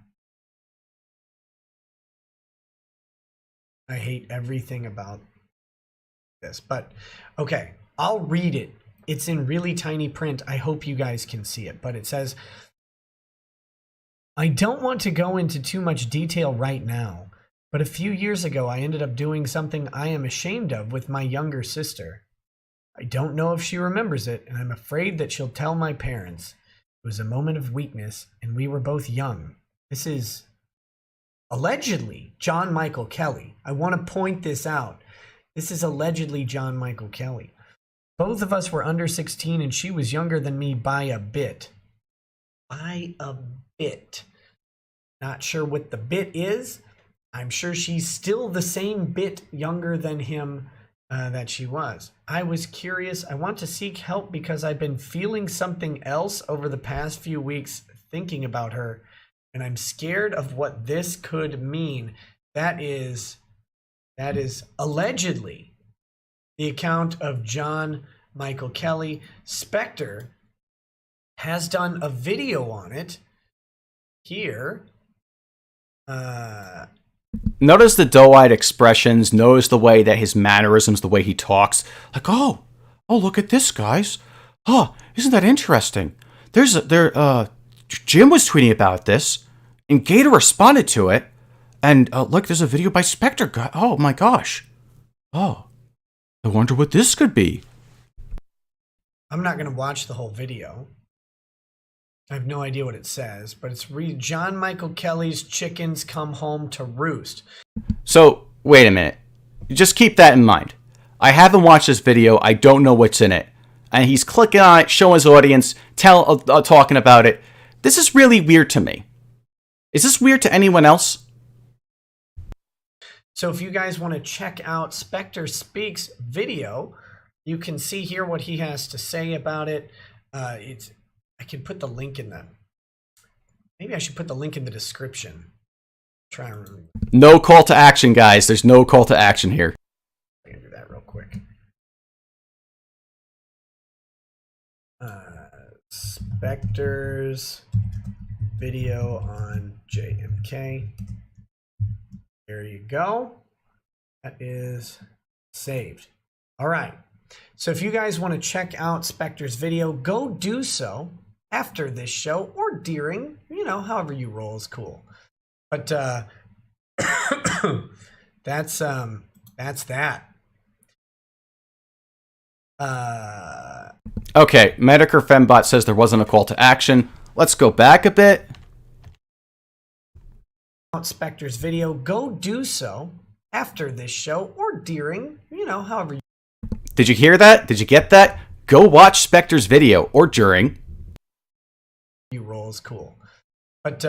I hate everything about this, but okay, I'll read it. It's in really tiny print. I hope you guys can see it, but it says, I don't want to go into too much detail right now, but a few years ago, I ended up doing something I am ashamed of with my younger sister. I don't know if she remembers it, and I'm afraid that she'll tell my parents. It was a moment of weakness, and we were both young. This is allegedly John Michael Kelly. I want to point this out. This is allegedly John Michael Kelly. Both of us were under 16, and she was younger than me by a bit. By a bit. Not sure what the bit is. I'm sure she's still the same bit younger than him that she was. I was curious. I want to seek help because I've been feeling something else over the past few weeks thinking about her, and I'm scared of what this could mean. That is allegedly the account of John Michael Kelly. Spectre has done a video on it here. Notice the doe-eyed expressions. Notice the way that his mannerisms, the way he talks. Like, oh, look at this, guys. Oh, isn't that interesting? Jim was tweeting about this, and Gator responded to it. And look, there's a video by Spectre. Oh my gosh. Oh, I wonder what this could be. I'm not going to watch the whole video. I have no idea what it says, but it's John Michael Kelly's chickens come home to roost. So, wait a minute. Just keep that in mind. I haven't watched this video. I don't know what's in it. And he's clicking on it, showing his audience, talking about it. This is really weird to me. Is this weird to anyone else? So if you guys want to check out Spectre Speaks video, you can see here what he has to say about it. I can put the link in the... Maybe I should put the link in the description. Try and remember. No call to action, guys. There's no call to action here. I can do that real quick. Spectre's video on JMK. There you go. That is saved. All right. So if you guys want to check out Spectre's video, go do so after this show or during, however you roll is cool. But that's that. Okay, Medicare Fembot says there wasn't a call to action. Let's go back a bit. Spectre's video, go do so after this show or during, however you... Did you hear that? Did you get that? Go watch Spectre's video or during. You roll is cool. But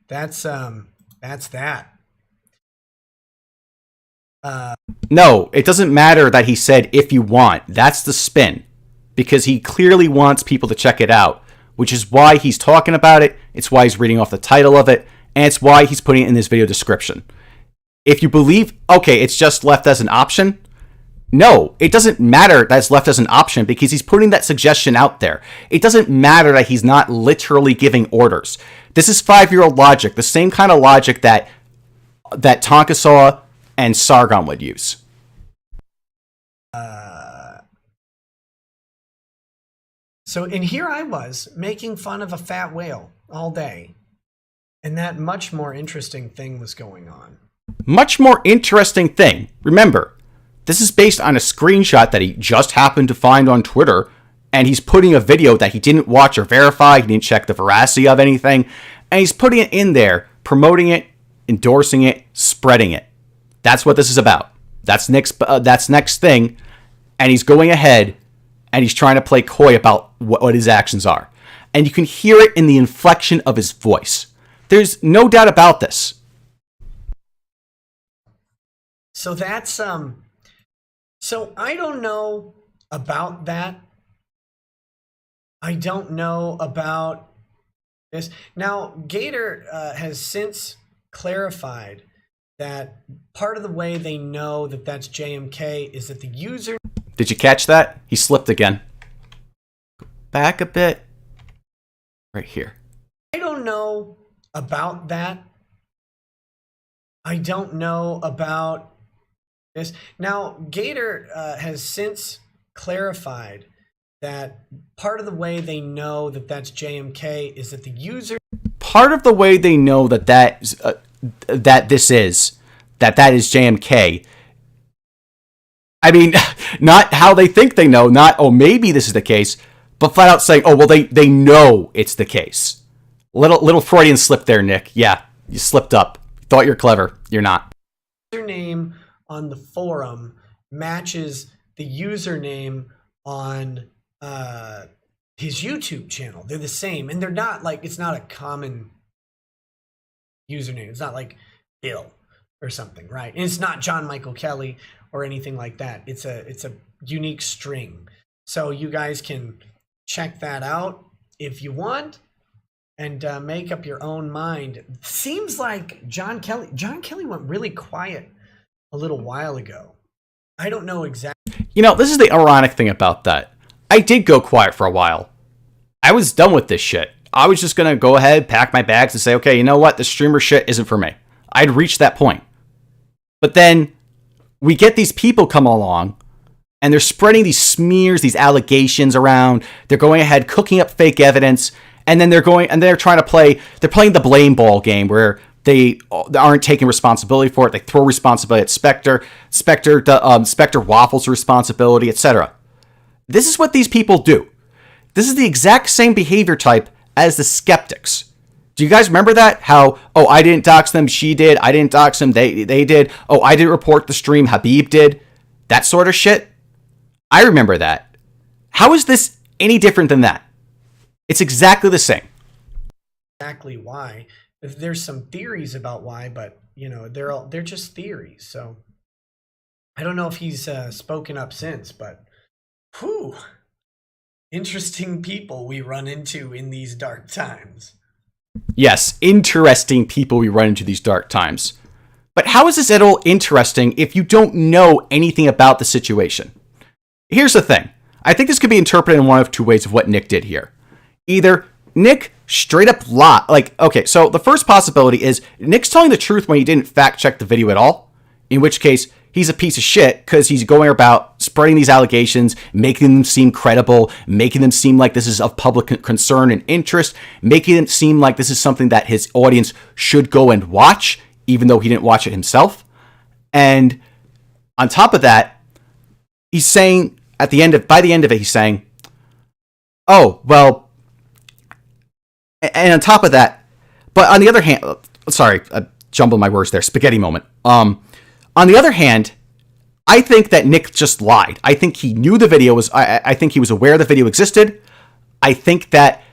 that's that. No, it doesn't matter that he said if you want. That's the spin. Because he clearly wants people to check it out, which is why he's talking about it. It's why he's reading off the title of it, and it's why he's putting it in this video description. If you believe, okay, it's just left as an option. No, it doesn't matter that it's left as an option because he's putting that suggestion out there. It doesn't matter that he's not literally giving orders. This is 5-year-old logic, the same kind of logic that Tonkasaw and Sargon would use. And here I was making fun of a fat whale all day, and that much more interesting thing was going on. Much more interesting thing. Remember, this is based on a screenshot that he just happened to find on Twitter, and he's putting a video that he didn't watch or verify, he didn't check the veracity of anything, and he's putting it in there, promoting it, endorsing it, spreading it. That's what this is about. That's next thing, and he's going ahead, and he's trying to play coy about what his actions are. And you can hear it in the inflection of his voice. There's no doubt about this. So I don't know about that. I don't know about this. Now, Gator has since clarified that part of the way they know that that's JMK is that the user... Did you catch that? He slipped again. Back a bit. Right here. I don't know about that. I don't know about this. Now, Gator has since clarified that part of the way they know that that's JMK is that the user... Part of the way they know that that is JMK. I mean, not how they think they know, not, oh, maybe this is the case, but flat out saying, oh, well, they know it's the case. Little Freudian slip there, Nick. Yeah, you slipped up. Thought you're clever. You're not. Username on the forum matches the username on his YouTube channel. They're the same, and they're not like, it's not a common username. It's not like Bill or something, right? And it's not John Michael Kelly or anything like that. It's a unique string. So you guys can check that out if you want and make up your own mind. Seems like John Kelly went really quiet a little while ago. I don't know exactly. You know, this is the ironic thing about that. I did go quiet for a while. I was done with this shit. I was just going to go ahead, pack my bags, and say, okay, you know what? The streamer shit isn't for me. I'd reached that point. But then we get these people come along, and they're spreading these smears, these allegations around. They're going ahead, cooking up fake evidence, and then they're playing the blame ball game where they aren't taking responsibility for it. They throw responsibility at Spectre. Spectre waffles the responsibility, etc. This is what these people do. This is the exact same behavior type as the skeptics. Do you guys remember that? How, oh, I didn't dox them, she did. I didn't dox them, they did. Oh, I didn't report the stream, Habib did. That sort of shit. I remember that. How is this any different than that? It's exactly the same. Exactly why. There's some theories about why, but you know, they're just theories. So I don't know if he's spoken up since, but whew, interesting people we run into in these dark times. Yes, interesting people we run into these dark times. But how is this at all interesting if you don't know anything about the situation? Here's the thing. I think this could be interpreted in one of two ways of what Nick did here. Either Nick straight up lied. Like, okay, so the first possibility is Nick's telling the truth when he didn't fact check the video at all. In which case, he's a piece of shit because he's going about spreading these allegations, making them seem credible, making them seem like this is of public concern and interest, making it seem like this is something that his audience should go and watch, even though he didn't watch it himself. And on top of that, he's saying by the end of it, he's saying, oh, well, and on top of that, but on the other hand, sorry, I jumbled my words there, spaghetti moment. On the other hand, I think that Nick just lied. I think he knew the video was, I think he was aware the video existed. I think that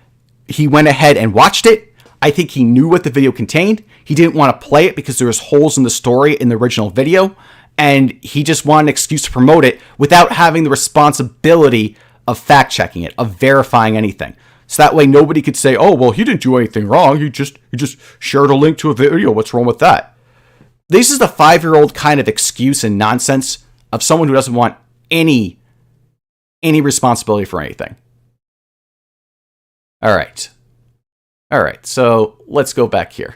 he went ahead and watched it. I think he knew what the video contained. He didn't want to play it because there was holes in the story in the original video. And he just wanted an excuse to promote it without having the responsibility of fact checking it, of verifying anything. So that way nobody could say, oh, well, he didn't do anything wrong. He just shared a link to a video. What's wrong with that? This is the 5-year-old kind of excuse and nonsense of someone who doesn't want any responsibility for anything. All right. So let's go back here.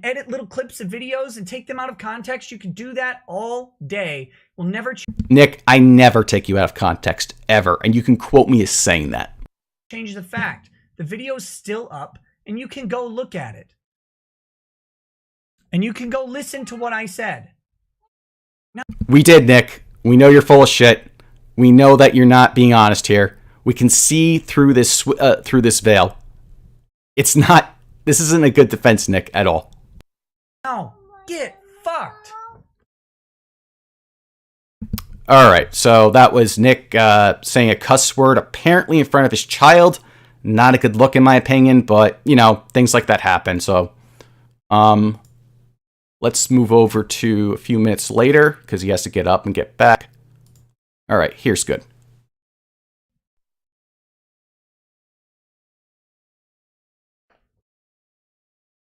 Edit little clips of videos and take them out of context. You can do that all day. We'll never Nick, I never take you out of context, ever. And you can quote me as saying that. change the fact. The video's still up, and you can go look at it. And you can go listen to what I said. Now, we did, Nick. We know you're full of shit. We know that you're not being honest here. We can see through this veil. It's not. This isn't a good defense, Nick, at all. now, get fucked. All right, so that was Nick saying a cuss word apparently in front of his child. Not a good look in my opinion, but, you know, things like that happen. So, Let's move over to a few minutes later because he has to get up and get back. All right, here's good.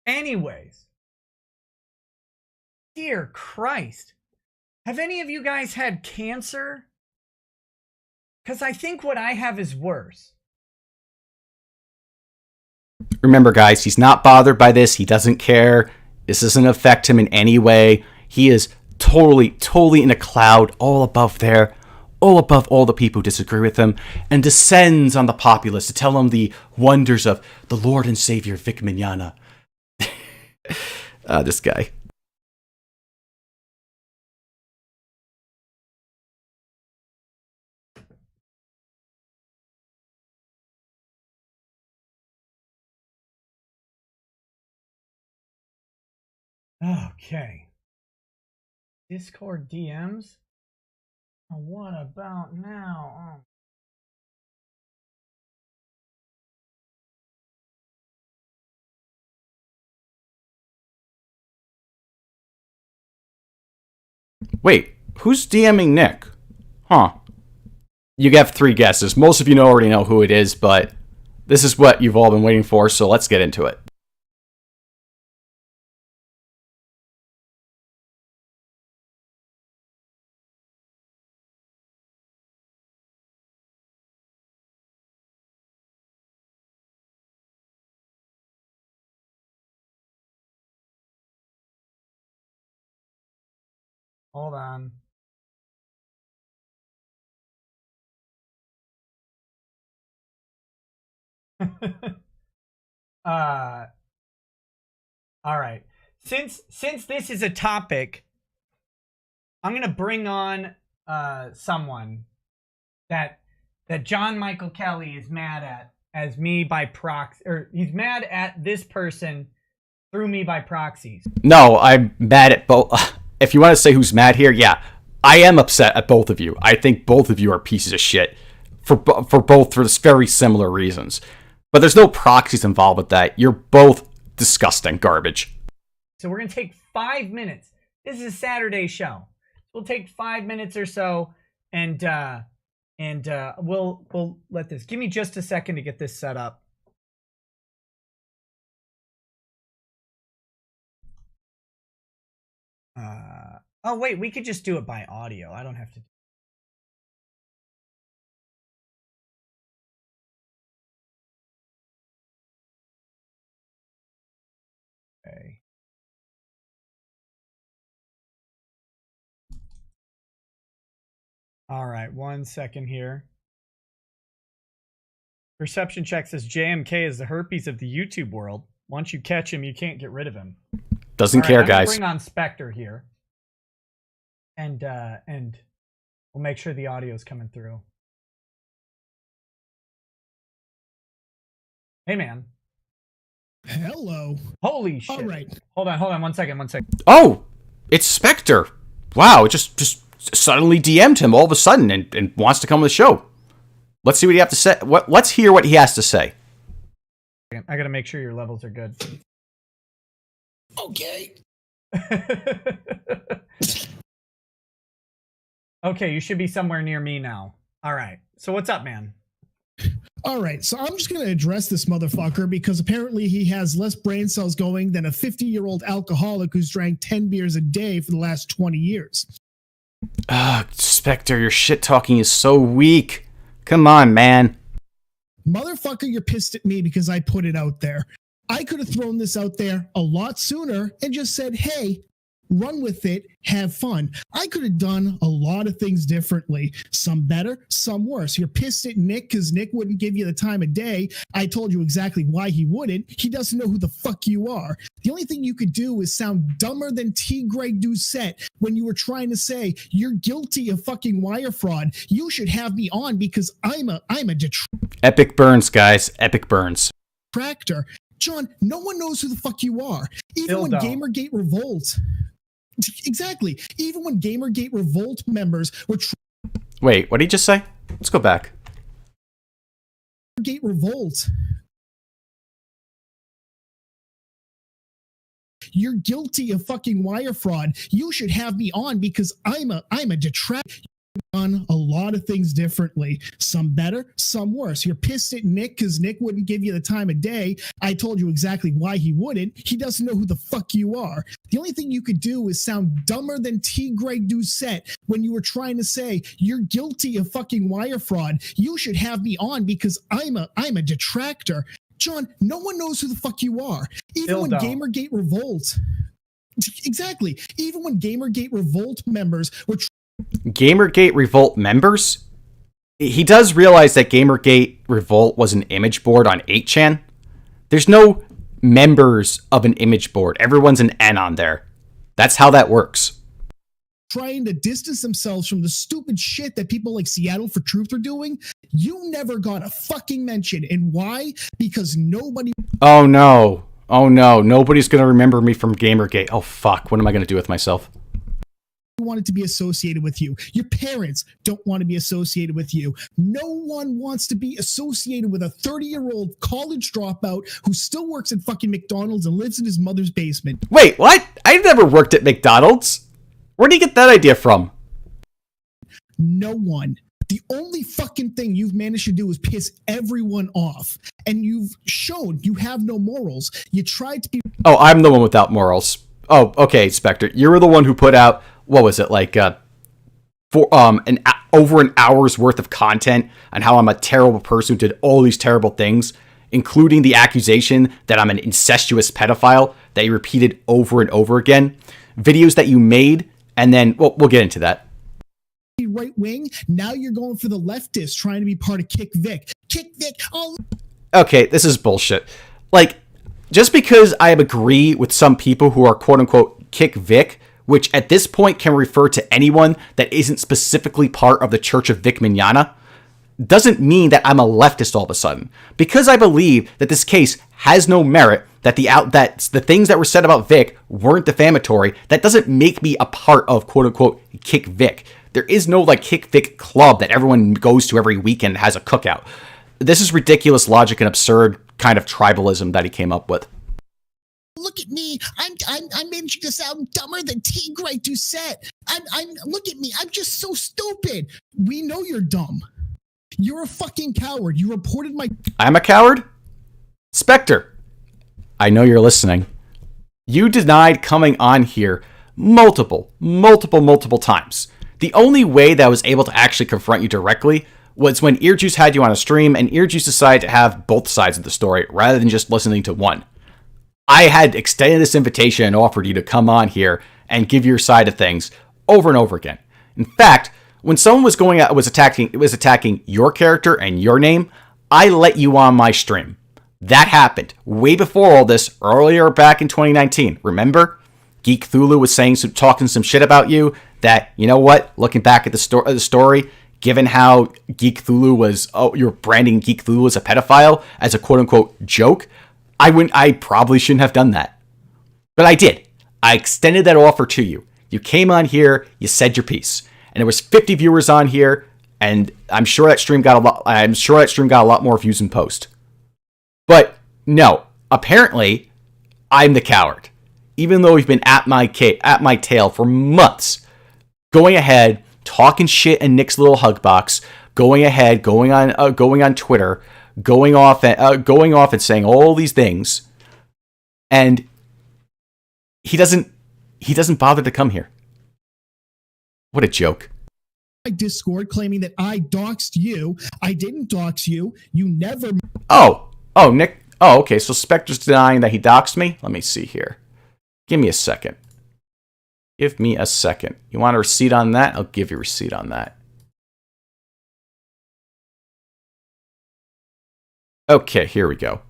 Anyways, dear Christ, have any of you guys had cancer? Because I think what I have is worse. Remember, guys, he's not bothered by this. He doesn't care. This doesn't affect him in any way. He is totally in a cloud all above there, all above all the people who disagree with him, and descends on the populace to tell them the wonders of the Lord and Savior Vic Mignogna. This guy. Okay. Discord DMs? What about now? Wait, who's DMing Nick? Huh. You have 3 guesses. Most of you already know who it is, but this is what you've all been waiting for, so let's get into it. Hold on. All right. Since this is a topic, I'm gonna bring on someone that John Michael Kelly is mad at as me by proxy, or he's mad at this person through me by proxies. No, I'm mad at both. If you want to say who's mad here, yeah, I am upset at both of you. I think both of you are pieces of shit for this very similar reasons. But there's no proxies involved with that. You're both disgusting garbage. So we're gonna take 5 minutes. This is a Saturday show. We'll take 5 minutes or so, and we'll let this. Give me just a second to get this set up. Oh wait, we could just do it by audio. I don't have to. Okay. All right, 1 second here. Perception check says JMK is the herpes of the YouTube world. Once you catch him, you can't get rid of him. Doesn't care, I'm gonna guys. bring on Spectre here, and we'll make sure the audio is coming through. Hey, man. Hello. Holy shit! All right. Hold on. 1 second. Oh, it's Spectre. Wow, it just suddenly DM'd him all of a sudden and wants to come on the show. Let's see what he have to say. Let's hear what he has to say. I gotta make sure your levels are good. Okay. Okay, you should be somewhere near me now. All right. So what's up, man? All right. So I'm just going to address this motherfucker because apparently he has less brain cells going than a 50-year-old alcoholic who's drank 10 beers a day for the last 20 years. Spectre, your shit talking is so weak. Come on, man. Motherfucker, you're pissed at me because I put it out there. I could have thrown this out there a lot sooner and just said, hey, run with it, have fun. I could have done a lot of things differently. Some better, some worse. You're pissed at Nick because Nick wouldn't give you the time of day. I told you exactly why he wouldn't. He doesn't know who the fuck you are. The only thing you could do is sound dumber than T. Greg Doucette when you were trying to say you're guilty of fucking wire fraud. You should have me on because I'm a Epic burns, guys. Epic burns. detractor. John, no one knows who the fuck you are. Even Still when don't. Gamergate Revolt. Exactly. Even when Gamergate Revolt members were Wait, what did he just say? Let's go back. Gamergate Revolt. You're guilty of fucking wire fraud. You should have me on because I'm a detractor. Done a lot of things differently, some better, some worse. You're pissed at Nick because Nick wouldn't give you the time of day. I told you exactly why he wouldn't. He doesn't know who the fuck you are. The only thing you could do is sound dumber than T. Greg Doucette when you were trying to say you're guilty of fucking wire fraud. You should have me on because I'm a detractor. John, no one knows who the fuck you are. Even when Gamergate Revolt, exactly. Even when Gamergate Revolt members were Gamergate Revolt members? He does realize that Gamergate Revolt was an image board on 8chan. There's no members of an image board. Everyone's an N on there. That's how that works. Trying to distance themselves from the stupid shit that people like Seattle for Truth are doing, you never got a fucking mention. And why? Because nobody... Oh no. Nobody's going to remember me from Gamergate. Oh fuck, what am I going to do with myself? Wanted to be associated with you. Your parents don't want to be associated with you. No one wants to be associated with a 30-year-old college dropout who still works at fucking McDonald's and lives in his mother's basement. Wait, what? I never worked at McDonald's. Where did you get that idea from? No one. The only fucking thing you've managed to do is piss everyone off. And you've shown you have no morals. You tried to be... Oh, I'm the one without morals. Oh, okay, Spectre. You were the one who put out... What was it, like, over an hour's worth of content on how I'm a terrible person who did all these terrible things, including the accusation that I'm an incestuous pedophile that you repeated over and over again. Videos that you made, and then, well, we'll get into that. Right wing, now you're going for the leftists trying to be part of Kick Vic. Kick Vic, oh... Okay, this is bullshit. Like, just because I agree with some people who are quote-unquote Kick Vic, which at this point can refer to anyone that isn't specifically part of the Church of Vic Mignogna, doesn't mean that I'm a leftist all of a sudden. Because I believe that this case has no merit, that the things that were said about Vic weren't defamatory, that doesn't make me a part of quote-unquote Kick Vic. There is no like Kick Vic club that everyone goes to every weekend and has a cookout. This is ridiculous logic and absurd kind of tribalism that he came up with. Look at me. I'm managing to sound dumber than T. Greg Doucette. Look at me. I'm just so stupid. We know you're dumb. You're a fucking coward. You reported my... I'm a coward? Spectre, I know you're listening. You denied coming on here multiple times. The only way that I was able to actually confront you directly was when EarJuice had you on a stream and EarJuice decided to have both sides of the story rather than just listening to one. I had extended this invitation and offered you to come on here and give your side of things over and over again. In fact, when someone was attacking your character and your name, I let you on my stream. That happened way before all this, earlier back in 2019. Remember? Geek Thulu was talking some shit about you that, you know what? Looking back at the story, given how Geek Thulu was, you're branding Geek Thulu as a pedophile as a quote-unquote joke, I probably shouldn't have done that. But I did. I extended that offer to you. You came on here, you said your piece. And there was 50 viewers on here, and I'm sure that stream got a lot more views in post. But no, apparently I'm the coward. Even though we've been at my tail for months, going ahead, talking shit in Nick's little hug box, going on Twitter, going off and saying all these things, and he doesn't bother to come here. What a joke. My Discord claiming that I doxed you. I didn't dox you. You never... Oh, Nick. Oh, okay, so Spectre's denying that he doxed me? Let me see here. Give me a second. You want a receipt on that? I'll give you a receipt on that. Okay, here we go.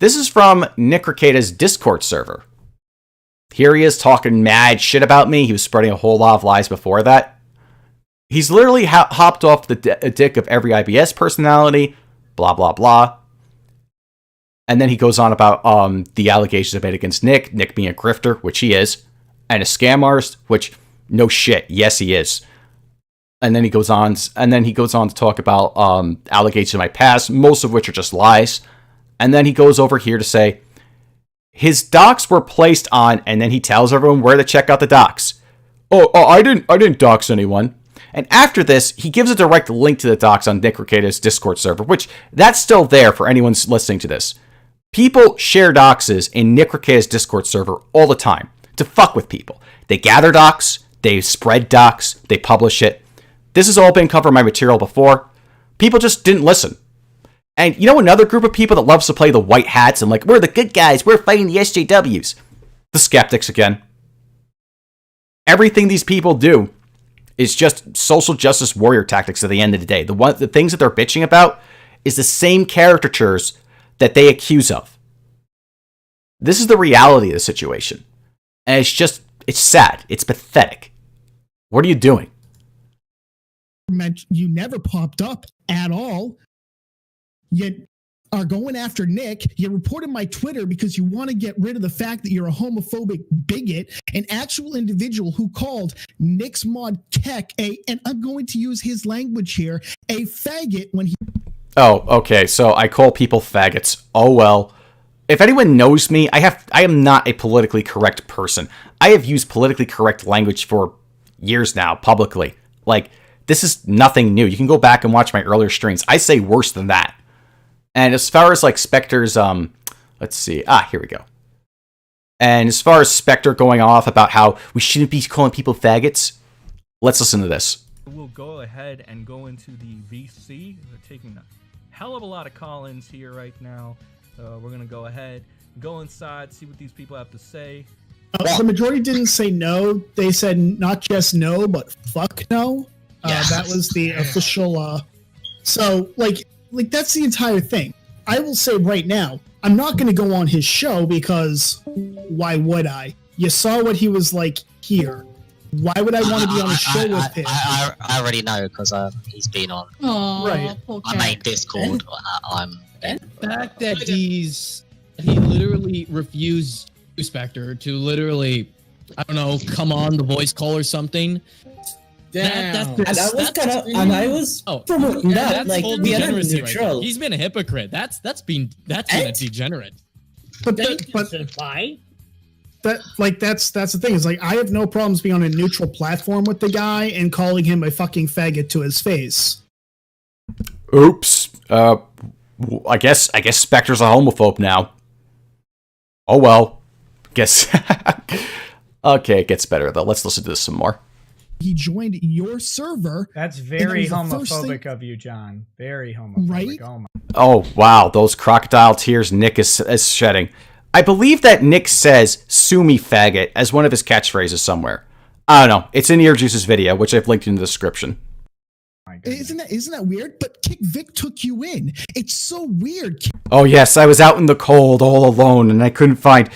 This is from Nick Ricada's Discord server. Here he is talking mad shit about me. He was spreading a whole lot of lies before that. He's literally hopped off the dick of every IBS personality, blah, blah, blah. And then he goes on about the allegations made against Nick being a grifter, which he is, and a scam artist, which, no shit, yes he is. And then he goes on to talk about allegations of my past, most of which are just lies. And then he goes over here to say, his docs were placed on, and then he tells everyone where to check out the docs. Oh, I didn't dox anyone. And after this, he gives a direct link to the docs on Nick Rekida's Discord server, which that's still there for anyone listening to this. People share doxes in Nick Rekida's Discord server all the time to fuck with people. They gather docs, they spread docs, they publish it. This has all been covered in my material before. People just didn't listen. And you know another group of people that loves to play the white hats and like, we're the good guys, we're fighting the SJWs? The skeptics again. Everything these people do is just social justice warrior tactics at the end of the day. The things that they're bitching about is the same caricatures that they accuse of. This is the reality of the situation. And it's sad. It's pathetic. What are you doing? You never popped up at all. You are going after Nick. You reported my Twitter because you want to get rid of the fact that you're a homophobic bigot, an actual individual who called Nick's mod Keck and I'm going to use his language here, a faggot when he... Oh, okay, so I call people faggots. Oh well. If anyone knows me, I am not a politically correct person. I have used politically correct language for years now, publicly. Like, this is nothing new. You can go back and watch my earlier streams. I say worse than that. And as far as like Spectre's, let's see. Here we go. And as far as Spectre going off about how we shouldn't be calling people faggots, let's listen to this. We'll go ahead and go into the VC. We're taking a hell of a lot of call-ins here right now. We're going to go ahead, go inside, see what these people have to say. The majority didn't say no. They said not just no, but fuck no. That was the official. So, like that's the entire thing. I will say right now, I'm not going to go on his show because why would I? You saw what he was like here. Why would I want to be on a show with him? I already know because he's been on right. my main Discord. The fact that he literally refused Spectre to literally, I don't know, come on the voice call or something. Damn. That was kind of, and I was promoting that. Like, we are neutral. He's been a hypocrite. That's been a degenerate. But fine. That's the thing. Is like I have no problems being on a neutral platform with the guy and calling him a fucking faggot to his face. Oops. I guess Spectre's a homophobe now. Oh well. Guess. Okay, it gets better though. Let's listen to this some more. He joined your server. That's very homophobic of you, John. Very homophobic. Right? Oh wow, those crocodile tears Nick is shedding. I believe that Nick says "sue me, faggot" as one of his catchphrases somewhere. I don't know. It's in EarJuice's video, which I've linked in the description. Isn't that weird? But Kick Vic took you in. It's so weird. Oh yes, I was out in the cold all alone, and I couldn't find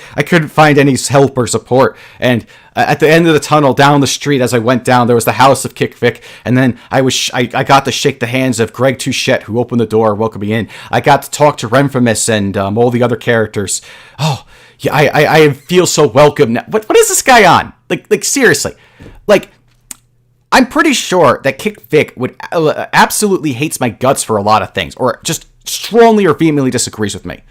any help or support. And at the end of the tunnel, down the street, as I went down, there was the house of Kick Vic, and then I got to shake the hands of Greg Touchette, who opened the door, welcomed me in. I got to talk to Renfamous and all the other characters. Oh yeah, I feel so welcome now. What is this guy on? Like seriously, like. I'm pretty sure that Kick Vic would absolutely hates my guts for a lot of things, or just strongly or vehemently disagrees with me.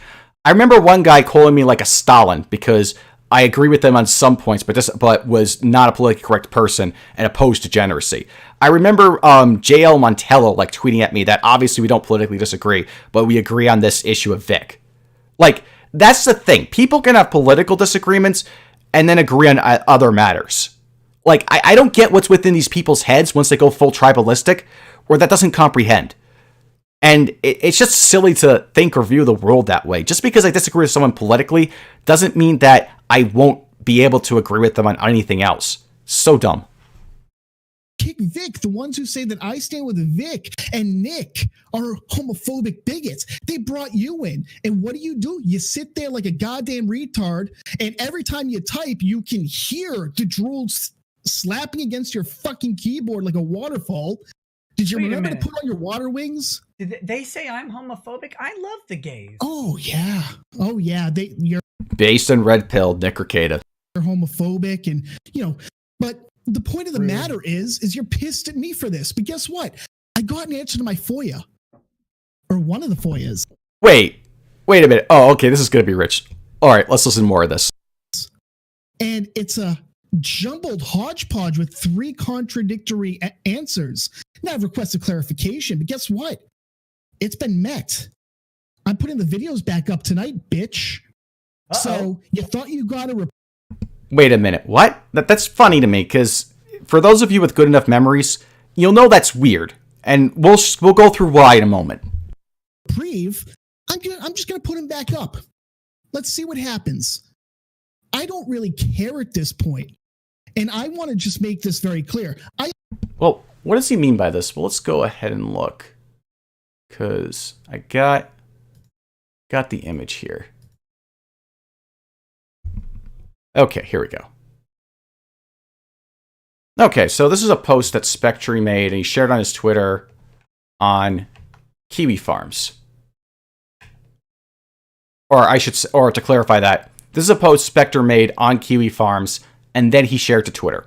I remember one guy calling me like a Stalin because I agree with them on some points, but was not a politically correct person and opposed degeneracy. I remember JL Montello like tweeting at me that obviously we don't politically disagree, but we agree on this issue of Vic. Like, that's the thing. People can have political disagreements and then agree on other matters. Like, I don't get what's within these people's heads once they go full tribalistic, or that doesn't comprehend. And it's just silly to think or view the world that way. Just because I disagree with someone politically doesn't mean that I won't be able to agree with them on anything else. So dumb. Kick Vic, the ones who say that I stand with Vic and Nick are homophobic bigots. They brought you in. And what do? You sit there like a goddamn retard, and every time you type, you can hear the drool slapping against your fucking keyboard like a waterfall. Did you remember to put on your water wings? Did they say I'm homophobic? I love the gays. Oh yeah. You're based on red pill, Nick Rekieta. You're homophobic, and but the point of the matter is you're pissed at me for this. But guess what? I got an answer to my FOIA. Or one of the FOIAs. Wait a minute. Oh, okay, this is gonna be rich. All right, let's listen to more of this. And it's a jumbled hodgepodge with 3 contradictory answers. Now I've requested clarification, but guess what? It's been met. I'm putting the videos back up tonight, bitch. Uh-oh. So you thought you got a Wait a minute, what? That's funny to me, because for those of you with good enough memories, you'll know that's weird. And we'll go through why in a moment. reprieve. I'm just gonna put him back up. Let's see what happens. I don't really care at this point, and I want to just make this very clear. Well, what does he mean by this? Well, let's go ahead and look, because I got the image here. Okay, here we go. Okay, so this is a post that Spectre made, and he shared on his Twitter on Kiwi Farms. Or to clarify that, this is a post Spectre made on Kiwi Farms, and then he shared to Twitter.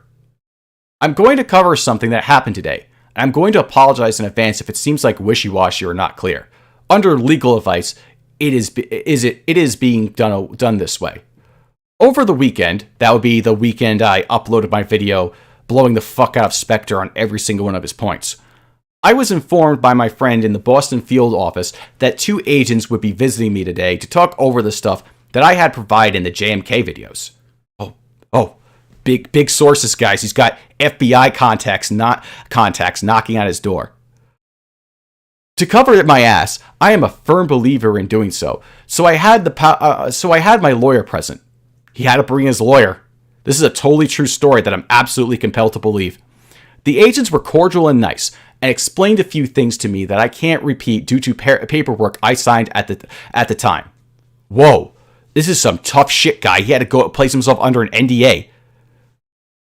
I'm going to cover something that happened today, and I'm going to apologize in advance if it seems like wishy-washy or not clear. Under legal advice, it is being done this way. Over the weekend, that would be the weekend I uploaded my video blowing the fuck out of Spectre on every single one of his points, I was informed by my friend in the Boston field office that 2 agents would be visiting me today to talk over the stuff that I had provided in the JMK videos. Oh, big sources, guys. He's got FBI contacts knocking on his door. To cover my ass, I am a firm believer in doing so. So I had my lawyer present. He had to bring his lawyer. This is a totally true story that I'm absolutely compelled to believe. The agents were cordial and nice, and explained a few things to me that I can't repeat due to paperwork I signed at the time. Whoa, this is some tough shit guy. He had to go place himself under an NDA.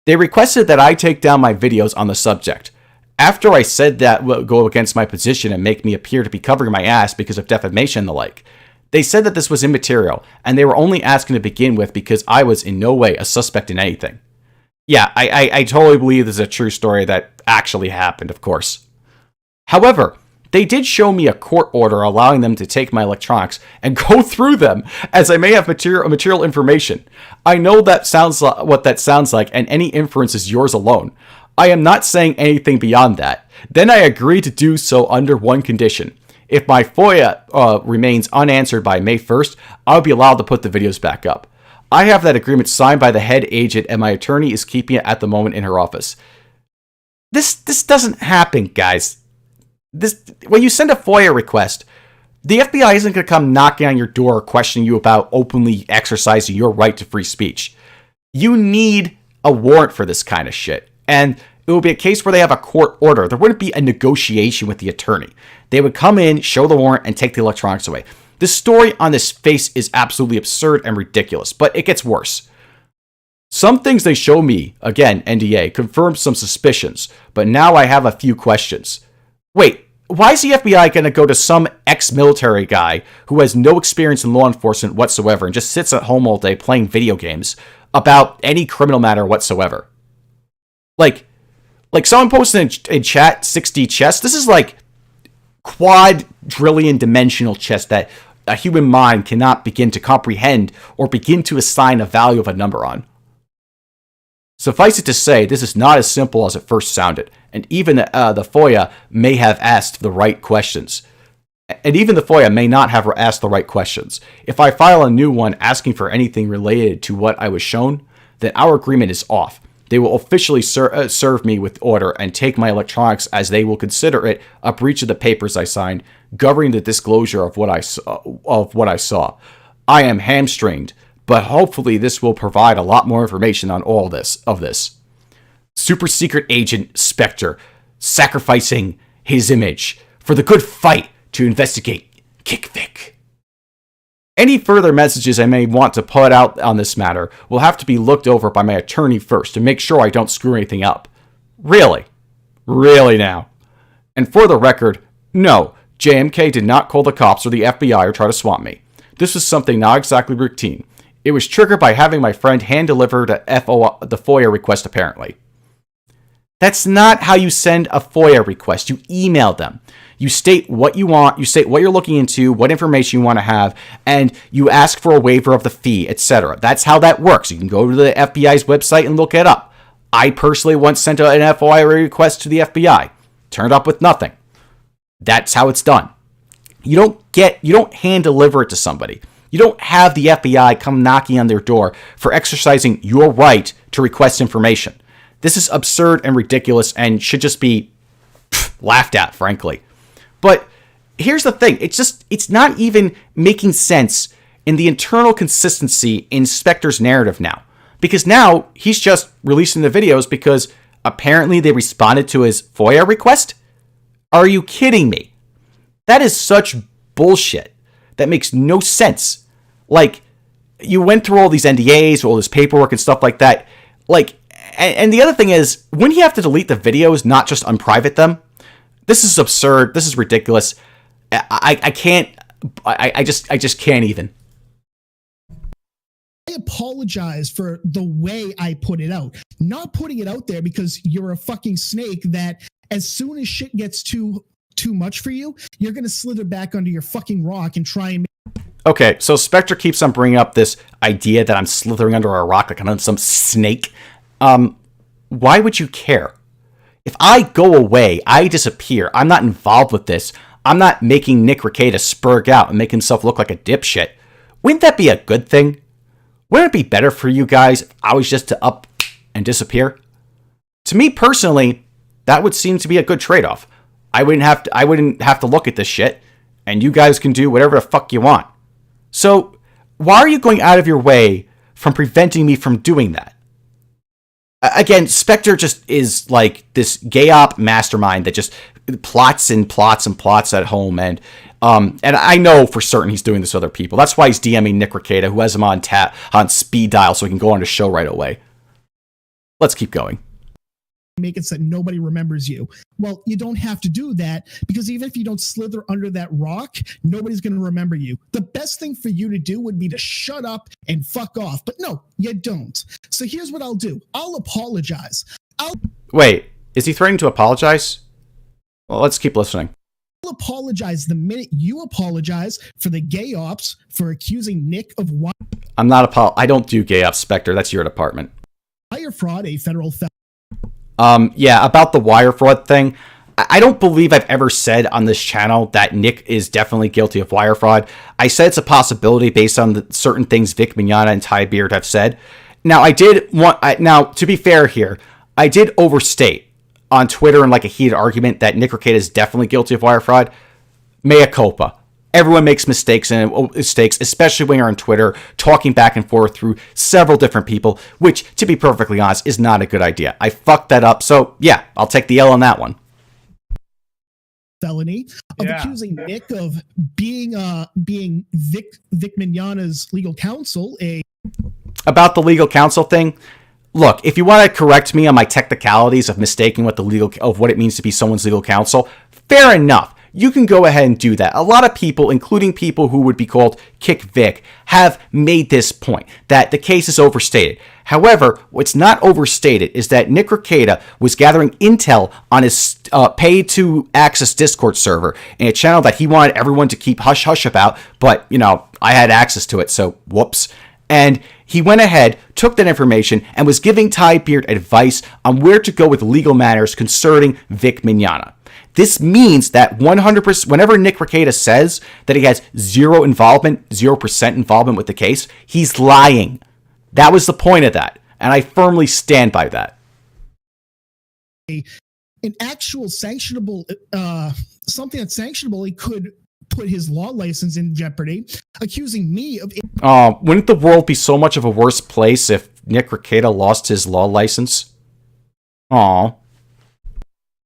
They requested that I take down my videos on the subject. After I said that would go against my position and make me appear to be covering my ass because of defamation and the like, they said that this was immaterial, and they were only asking to begin with because I was in no way a suspect in anything. Yeah, I totally believe this is a true story that actually happened, of course. However, they did show me a court order allowing them to take my electronics and go through them, as I may have material information. I know that sounds what that sounds like, and any inference is yours alone. I am not saying anything beyond that. Then I agreed to do so under one condition. If my FOIA remains unanswered by May 1st, I'll be allowed to put the videos back up. I have that agreement signed by the head agent, and my attorney is keeping it at the moment in her office. This doesn't happen, guys. When you send a FOIA request, the FBI isn't going to come knocking on your door questioning you about openly exercising your right to free speech. You need a warrant for this kind of shit. And it will be a case where they have a court order. There wouldn't be a negotiation with the attorney. They would come in, show the warrant, and take the electronics away. This story on this face is absolutely absurd and ridiculous, but it gets worse. Some things they show me, again, NDA, confirms some suspicions, but now I have a few questions. Wait, why is the FBI going to go to some ex-military guy who has no experience in law enforcement whatsoever and just sits at home all day playing video games about any criminal matter whatsoever? Like someone posted in chat 6D chess. This is like quadrillion dimensional chess that a human mind cannot begin to comprehend or begin to assign a value of a number on. Suffice it to say, this is not as simple as it first sounded, and even the FOIA may have asked the right questions. And even the FOIA may not have asked the right questions. If I file a new one asking for anything related to what I was shown, then our agreement is off. They will officially serve me with order and take my electronics as they will consider it a breach of the papers I signed governing the disclosure of what I saw. I am hamstringed, but hopefully this will provide a lot more information on all this. Super secret agent Spectre sacrificing his image for the good fight to investigate Kick Vic. Any further messages I may want to put out on this matter will have to be looked over by my attorney first to make sure I don't screw anything up. Really? Really now? And for the record, no, JMK did not call the cops or the FBI or try to swamp me. This was something not exactly routine. It was triggered by having my friend hand-deliver the FOIA request, apparently. That's not how you send a FOIA request. You email them. You state what you want, you state what you're looking into, what information you want to have, and you ask for a waiver of the fee, etc. That's how that works. You can go to the FBI's website and look it up. I personally once sent an FOIA request to the FBI. Turned up with nothing. That's how it's done. You don't hand deliver it to somebody. You don't have the FBI come knocking on their door for exercising your right to request information. This is absurd and ridiculous and should just be laughed at, frankly. But here's the thing. It's not even making sense in the internal consistency in Spectre's narrative now. Because now he's just releasing the videos because apparently they responded to his FOIA request? Are you kidding me? That is such bullshit. That makes no sense. Like, you went through all these NDAs, all this paperwork and stuff like that. Like, and the other thing is, when you have to delete the videos, not just unprivate them, this is absurd. This is ridiculous. I can't. I just can't even. I apologize for the way I put it out. Not putting it out there because you're a fucking snake that as soon as shit gets too much for you, you're going to slither back under your fucking rock and try and... Okay, so Spectre keeps on bringing up this idea that I'm slithering under a rock like I'm some snake. Why would you care? If I go away, I disappear, I'm not involved with this, I'm not making Nick Rekieta spurg out and make himself look like a dipshit, wouldn't that be a good thing? Wouldn't it be better for you guys if I was just to up and disappear? To me personally, that would seem to be a good trade-off. I wouldn't have to look at this shit, and you guys can do whatever the fuck you want. So, why are you going out of your way from preventing me from doing that? Again, Spectre just is like this gay-op mastermind that just plots and plots and plots at home, and I know for certain he's doing this to other people. That's why he's DMing Nick Rekieta, who has him on speed dial so he can go on the show right away. Let's keep going. Make it so that nobody remembers you. Well, you don't have to do that because even if you don't slither under that rock, nobody's going to remember you. The best thing for you to do would be to shut up and fuck off. But no, you don't. So here's what I'll do. I'll apologize. Wait, is he threatening to apologize? Well, let's keep listening. I'll apologize the minute you apologize for the gay ops for accusing Nick of I don't do gay ops, Spectre. That's your department. Wire fraud, a federal felony. Yeah, about the wire fraud thing, I don't believe I've ever said on this channel that Nick is definitely guilty of wire fraud. I said it's a possibility based on the certain things Vic Mignogna and Ty Beard have said. Now, to be fair here, I did overstate on Twitter in like a heated argument that Nick Rekieta is definitely guilty of wire fraud. Mea culpa. Everyone makes mistakes, especially when you're on Twitter, talking back and forth through several different people, which, to be perfectly honest, is not a good idea. I fucked that up, so yeah, I'll take the L on that one. Felony of accusing Nick of being Vic Mignogna's legal counsel. About the legal counsel thing, look, if you want to correct me on my technicalities of mistaking what it means to be someone's legal counsel, fair enough. You can go ahead and do that. A lot of people, including people who would be called Kick Vic, have made this point, that the case is overstated. However, what's not overstated is that Nick Rekieta was gathering intel on his paid-to-access Discord server in a channel that he wanted everyone to keep hush-hush about, but, I had access to it, so whoops. And he went ahead, took that information, and was giving Ty Beard advice on where to go with legal matters concerning Vic Mignogna. This means that 100%, whenever Nick Rekieta says that he has 0% involvement with the case, he's lying. That was the point of that, and I firmly stand by that. An actual sanctionable, something that's sanctionable, he could put his law license in jeopardy, accusing me of... Wouldn't the world be so much of a worse place if Nick Rekieta lost his law license? Aw.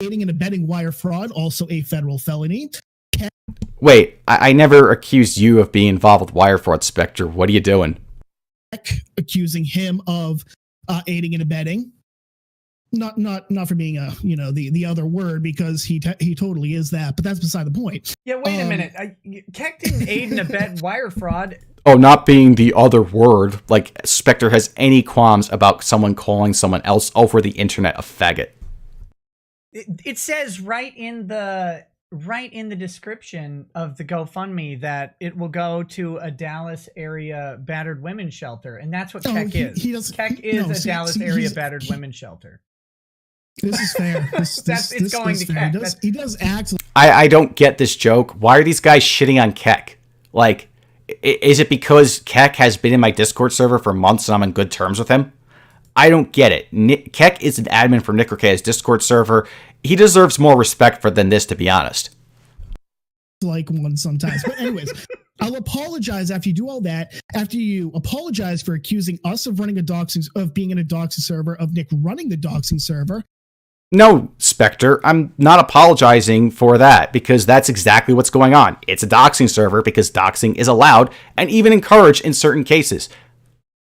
Aiding and abetting wire fraud, also a federal felony. Wait, I never accused you of being involved with wire fraud, Spectre. What are you doing? Accusing him of aiding and abetting. Not for being the other word, because he totally is that, but that's beside the point. Yeah, wait a minute. Keck didn't aid and abet wire fraud. Oh, not being the other word. Like Spectre has any qualms about someone calling someone else over the internet a faggot. It says right in the description of the GoFundMe that it will go to a Dallas area battered women's shelter, and that's what Keck is. Keck is a Dallas area battered women's shelter. This is fair. It's going to Keck. He does act. I don't get this joke. Why are these guys shitting on Keck? Like, is it because Keck has been in my Discord server for months and I'm on good terms with him? I don't get it. Keck is an admin for Nick Ricketta's Discord server. He deserves more respect than this, to be honest. Like one sometimes. But anyways, I'll apologize after you do all that. After you apologize for accusing us of being in a doxing server, of Nick running the doxing server. No, Spectre, I'm not apologizing for that, because that's exactly what's going on. It's a doxing server because doxing is allowed and even encouraged in certain cases.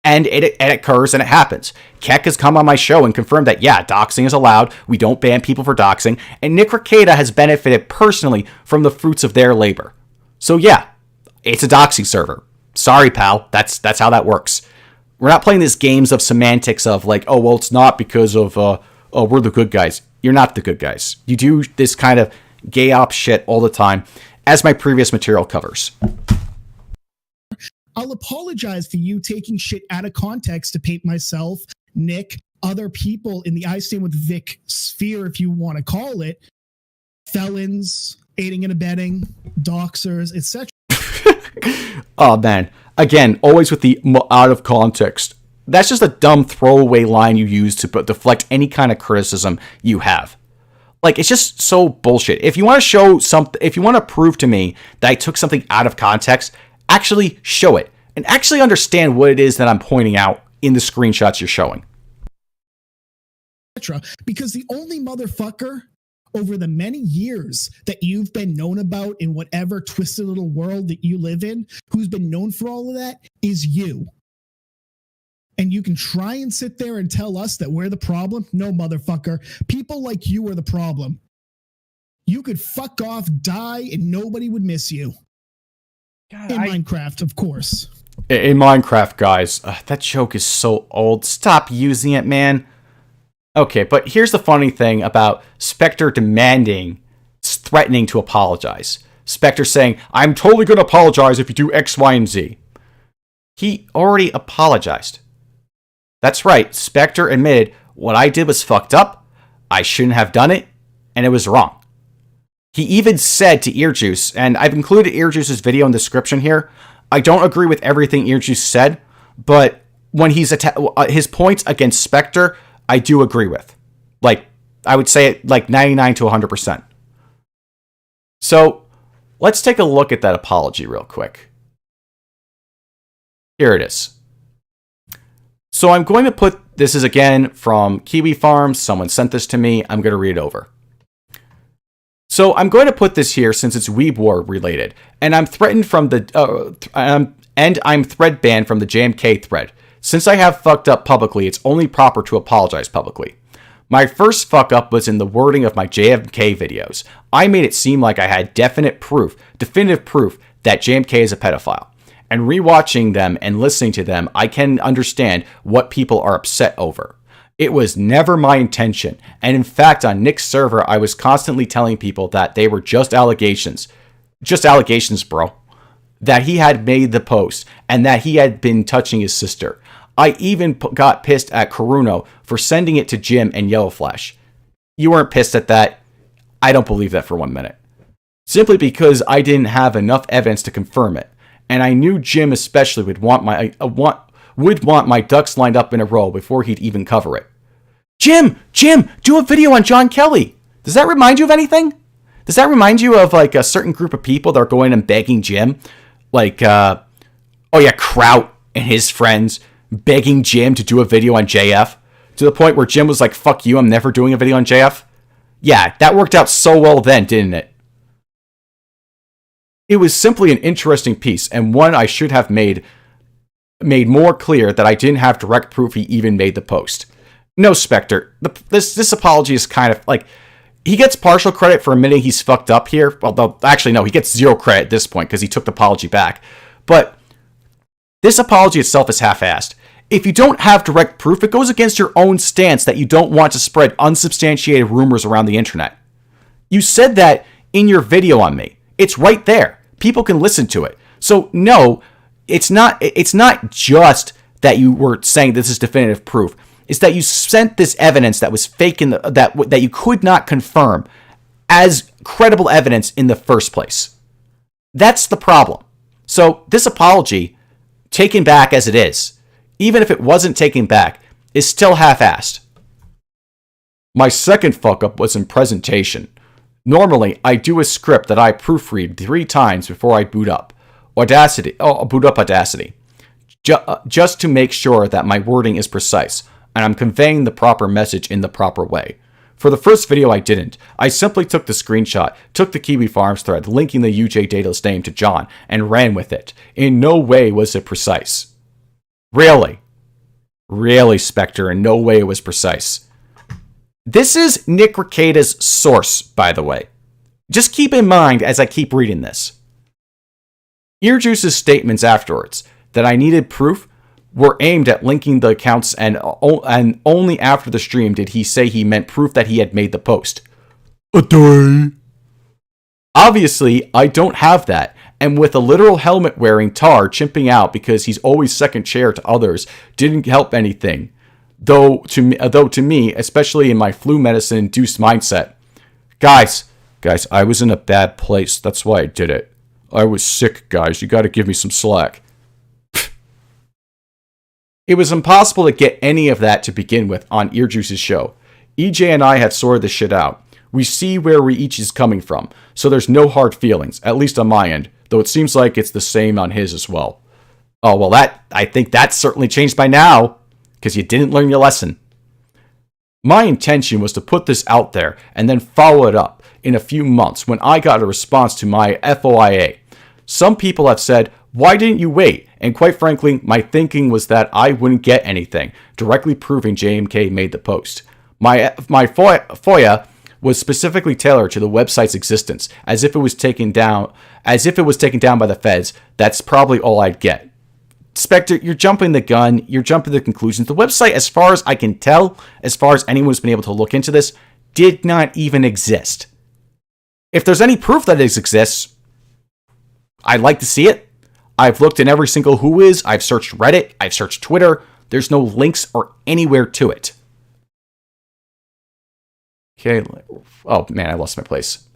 And it occurs and it happens. Keck has come on my show and confirmed that, yeah, doxing is allowed. We don't ban people for doxing. And Nick Ricketta has benefited personally from the fruits of their labor. So yeah, it's a doxing server. Sorry, pal. That's how that works. We're not playing these games of semantics of like, oh, well, it's not because of, we're the good guys. You're not the good guys. You do this kind of gay op shit all the time, as my previous material covers. I'll apologize for you taking shit out of context to paint myself, Nick, other people in the I Stand With Vic sphere, if you want to call it, felons, aiding and abetting, doxers, etc. Oh, man. Again, always with the out of context. That's just a dumb throwaway line you use to deflect any kind of criticism you have. Like, it's just so bullshit. If you want to show something, if you want to prove to me that I took something out of context, actually show it and actually understand what it is that I'm pointing out in the screenshots you're showing. Because the only motherfucker over the many years that you've been known about in whatever twisted little world that you live in, who's been known for all of that, is you. And you can try and sit there and tell us that we're the problem. No, motherfucker. People like you are the problem. You could fuck off, die, and nobody would miss you. God, in Minecraft, of course. In Minecraft, guys, that joke is so old. Stop using it, man. Okay, but here's the funny thing about Spectre threatening to apologize. Spectre saying, I'm totally going to apologize if you do X, Y, and Z. He already apologized. That's right, Spectre admitted what I did was fucked up, I shouldn't have done it, and it was wrong. He even said to EarJuice, and I've included EarJuice's video in the description here, I don't agree with everything EarJuice said, but when he's his points against Spectre, I do agree with. Like, I would say it like 99 to 100%. So, let's take a look at that apology real quick. Here it is. So I'm going to put, this is again from Kiwi Farms, someone sent this to me, I'm going to read it over. So I'm going to put this here since it's Weeb War related, and I'm threatened from the I'm thread banned from the JMK thread. Since I have fucked up publicly, it's only proper to apologize publicly. My first fuck up was in the wording of my JMK videos. I made it seem like I had definitive proof that JMK is a pedophile. And rewatching them and listening to them, I can understand what people are upset over. It was never my intention, and in fact, on Nick's server, I was constantly telling people that they were just allegations. Just allegations, bro. That he had made the post, and that he had been touching his sister. I even got pissed at Karuno for sending it to Jim and Yellow Flash. You weren't pissed at that? I don't believe that for 1 minute. Simply because I didn't have enough evidence to confirm it, and I knew Jim especially would want my ducks lined up in a row before he'd even cover it. Jim, do a video on John Kelly. Does that remind you of anything? Does that remind you of like a certain group of people that are going and begging Jim? Like, Kraut and his friends begging Jim to do a video on JF to the point where Jim was like, fuck you, I'm never doing a video on JF. Yeah, that worked out so well then, didn't it? It was simply an interesting piece, and one I should have made more clear that I didn't have direct proof he even made the post. No, Spectre, this apology is kind of like, he gets partial credit for admitting he's fucked up here, although, actually, no, he gets zero credit at this point because he took the apology back. But this apology itself is half-assed. If you don't have direct proof, it goes against your own stance that you don't want to spread unsubstantiated rumors around the internet. You said that in your video on me. It's right there. People can listen to it. So no, it's not just that you were saying this is definitive proof. It's that you sent this evidence that was fake that you could not confirm as credible evidence in the first place. That's the problem. So this apology, taken back as it is, even if it wasn't taken back, is still half-assed. My second fuck-up was in presentation. Normally, I do a script that I proofread 3 times before I boot up Audacity, just to make sure that my wording is precise, and I'm conveying the proper message in the proper way. For the first video, I didn't. I simply took the screenshot, took the Kiwi Farms thread, linking the UJ Daedalus name to John, and ran with it. In no way was it precise. Really, Spectre, in no way it was precise. This is Nick Rekieta's source, by the way. Just keep in mind as I keep reading this. EarJuice's statements afterwards that I needed proof were aimed at linking the accounts, and only after the stream did he say he meant proof that he had made the post. Obviously, I don't have that, and with a literal helmet-wearing tar chimping out because he's always second chair to others didn't help anything. Though to me, especially in my flu medicine-induced mindset. Guys, I was in a bad place. That's why I did it. I was sick, guys. You gotta give me some slack. It was impossible to get any of that to begin with on EarJuice's show. EJ and I have sorted this shit out. We see where we each is coming from, so there's no hard feelings, at least on my end, though it seems like it's the same on his as well. Oh, well, I think that's certainly changed by now, because you didn't learn your lesson. My intention was to put this out there and then follow it up in a few months when I got a response to my FOIA. Some people have said, why didn't you wait? And quite frankly, my thinking was that I wouldn't get anything, directly proving JMK made the post. My FOIA was specifically tailored to the website's existence, as if it was taken down by the feds. That's probably all I'd get. Spectre, you're jumping the gun, you're jumping the conclusions. The website, as far as I can tell, as far as anyone's been able to look into this, did not even exist. If there's any proof that it exists, I'd like to see it. I've looked in every single Whois, I've searched Reddit, I've searched Twitter. There's no links or anywhere to it. Okay, oh man, I lost my place.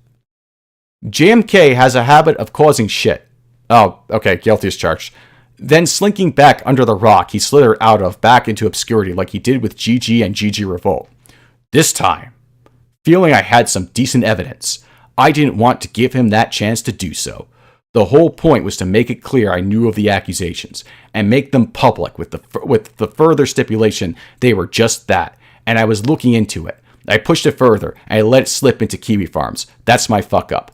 JMK has a habit of causing shit. Oh, okay, guilty as charged. Then slinking back under the rock he slithered out of back into obscurity like he did with GG and GG Revolt. This time, feeling I had some decent evidence, I didn't want to give him that chance to do so. The whole point was to make it clear I knew of the accusations, and make them public with the further stipulation they were just that, and I was looking into it. I pushed it further, and I let it slip into Kiwi Farms. That's my fuck up.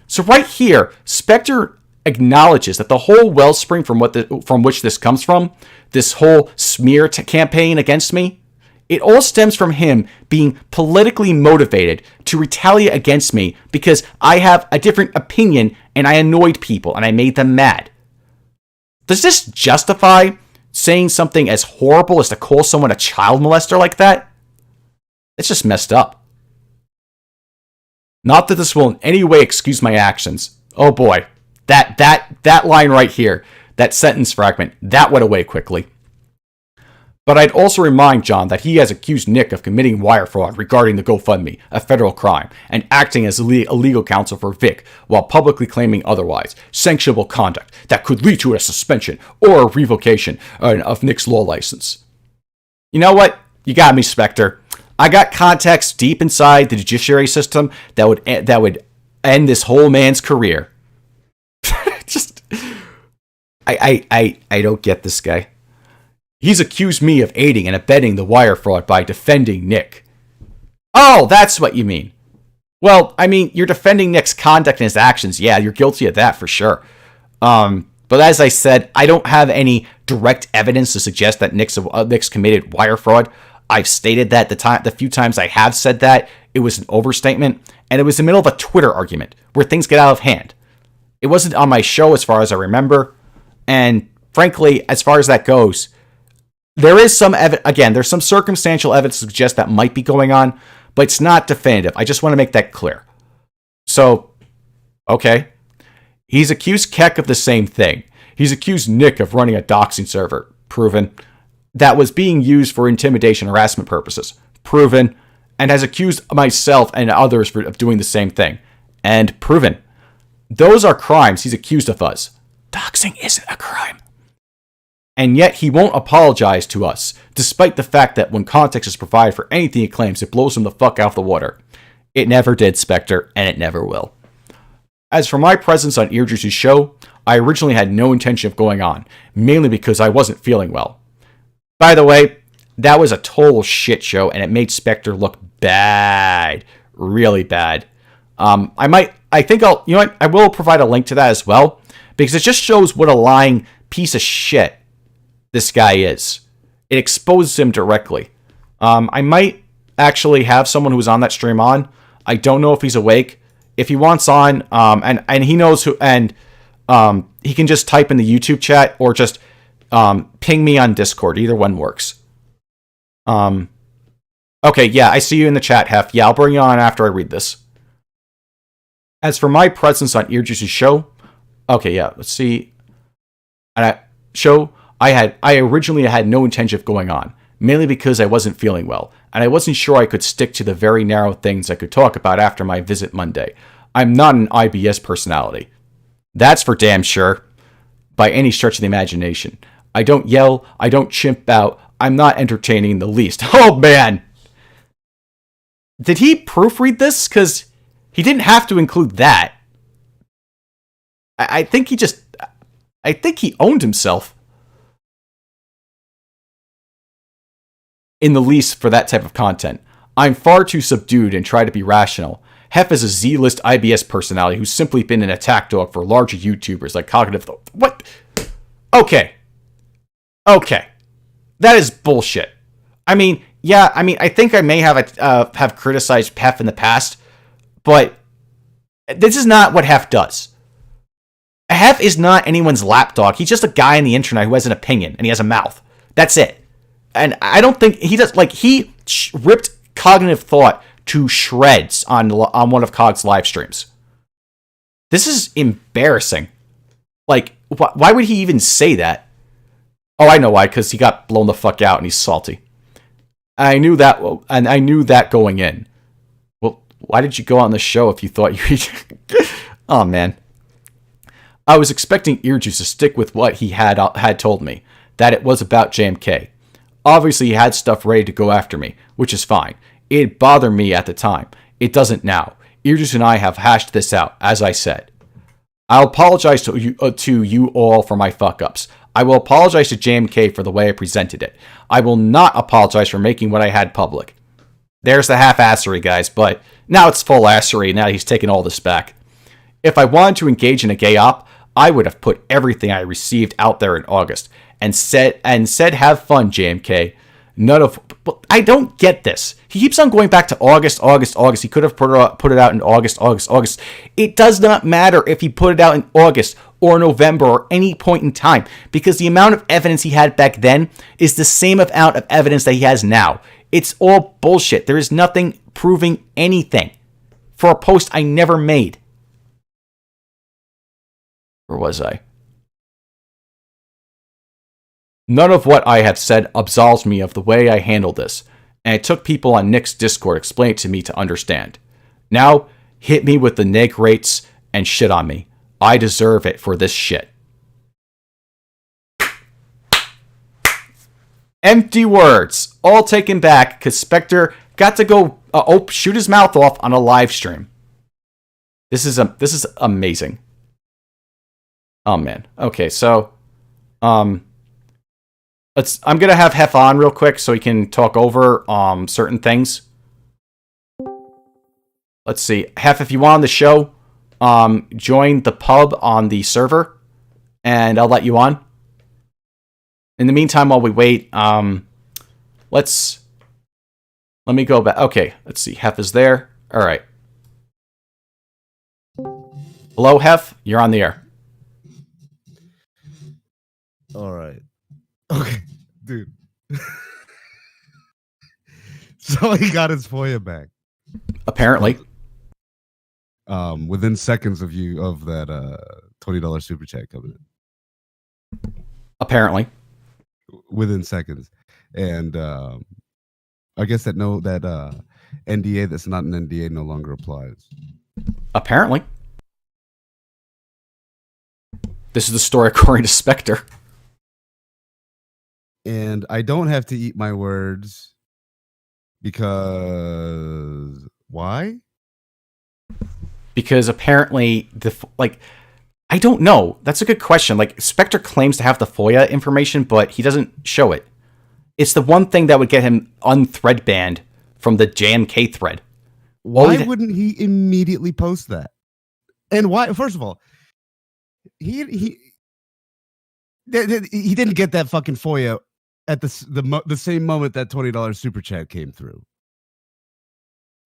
So right here, Spectre acknowledges that the whole wellspring from which this comes from, this whole smear campaign against me, it all stems from him being politically motivated to retaliate against me because I have a different opinion and I annoyed people and I made them mad. Does this justify saying something as horrible as to call someone a child molester like that? It's just messed up. Not that this will in any way excuse my actions. Oh boy, that line right here, that sentence fragment, that went away quickly. But I'd also remind John that he has accused Nick of committing wire fraud regarding the GoFundMe, a federal crime, and acting as a legal counsel for Vic while publicly claiming otherwise, sanctionable conduct that could lead to a suspension or a revocation of Nick's law license. You know what? You got me, Spectre. I got contacts deep inside the judiciary system that would end this whole man's career. Just, I don't get this guy. He's accused me of aiding and abetting the wire fraud by defending Nick. Oh, that's what you mean. Well, I mean, you're defending Nick's conduct and his actions. Yeah, you're guilty of that for sure. But as I said, I don't have any direct evidence to suggest that Nick's committed wire fraud. I've stated that the few times I have said that, it was an overstatement, and it was in the middle of a Twitter argument where things get out of hand. It wasn't on my show as far as I remember, and frankly, as far as that goes, there is some again, there's some circumstantial evidence to suggest that might be going on, but it's not definitive. I just want to make that clear. So, okay. He's accused Keck of the same thing. He's accused Nick of running a doxing server. Proven. That was being used for intimidation harassment purposes. Proven. And has accused myself and others of doing the same thing. And proven. Those are crimes he's accused of us. Doxing isn't a crime. And yet he won't apologize to us, despite the fact that when context is provided for anything he claims, it blows him the fuck out of the water. It never did, Spectre, and it never will. As for my presence on EarJuice's show, I originally had no intention of going on, mainly because I wasn't feeling well. By the way, that was a total shit show, and it made Spectre look bad. Really bad. I think I'll, you know what, I will provide a link to that as well, because it just shows what a lying piece of shit this guy is. It exposes him directly. I might actually have someone who's on that stream on. I don't know if he's awake. If he wants on, and he knows who, and he can just type in the YouTube chat or just ping me on Discord. Either one works. Okay, yeah, I see you in the chat, Hef. Yeah, I'll bring you on after I read this. As for my presence on EarJuice's show, okay, yeah, let's see. I originally had no intention of going on, mainly because I wasn't feeling well, and I wasn't sure I could stick to the very narrow things I could talk about after my visit Monday. I'm not an IBS personality. That's for damn sure, by any stretch of the imagination. I don't yell, I don't chimp out, I'm not entertaining in the least. Oh man! Did he proofread this? Because he didn't have to include that. I think he owned himself. In the least for that type of content. I'm far too subdued and try to be rational. Hef is a Z-list IBS personality who's simply been an attack dog for larger YouTubers like Cognitive... What? Okay. That is bullshit. I think I may have criticized Hef in the past, but this is not what Hef does. Hef is not anyone's lapdog. He's just a guy on the internet who has an opinion, and he has a mouth. That's it. And I don't think he does, like, he ripped Cognitive Thought to shreds on one of Cog's live streams. This is embarrassing. Like, why would he even say that? Oh, I know why, because he got blown the fuck out and he's salty. I knew that going in. Well, why did you go on the show if you thought you... Oh, man. I was expecting EarJuice to stick with what he had told me, that it was about JMK. Obviously, he had stuff ready to go after me, which is fine. It bothered me at the time. It doesn't now. EarJuice and I have hashed this out, as I said. I'll apologize to you all for my fuck-ups. I will apologize to JMK for the way I presented it. I will not apologize for making what I had public. There's the half-assery, guys, but now it's full assery, now he's taking all this back. If I wanted to engage in a gay op, I would have put everything I received out there in August. And said, have fun, JMK. I don't get this. He keeps on going back to August. He could have put it out in August. It does not matter if he put it out in August or November or any point in time, because the amount of evidence he had back then is the same amount of evidence that he has now. It's all bullshit. There is nothing proving anything for a post I never made. Where was I? None of what I have said absolves me of the way I handled this, and it took people on Nick's Discord explain it to me to understand. Now, hit me with the neg rates and shit on me. I deserve it for this shit. Empty words, all taken back because Spectre got to go shoot his mouth off on a live stream. This is amazing. Oh man. Okay, so I'm gonna have Hef on real quick so he can talk over certain things. Let's see, Hef, if you want on the show, join the pub on the server, and I'll let you on. In the meantime, while we wait, let me go back. Okay, let's see, Hef is there. All right. Hello, Hef. You're on the air. All right. Okay, dude. So he got his FOIA back. Apparently. Within seconds of that $20 super chat coming in. Apparently. Within seconds. And I guess that NDA that's not an NDA no longer applies. Apparently. This is the story according to Spectre. And I don't have to eat my words because why? Because apparently I don't know. That's a good question. Like, Spectre claims to have the FOIA information, but he doesn't show it. It's the one thing that would get him unthread banned from the JMK thread. Why wouldn't he immediately post that? And why? First of all, he didn't get that fucking FOIA at the same moment that $20 super chat came through.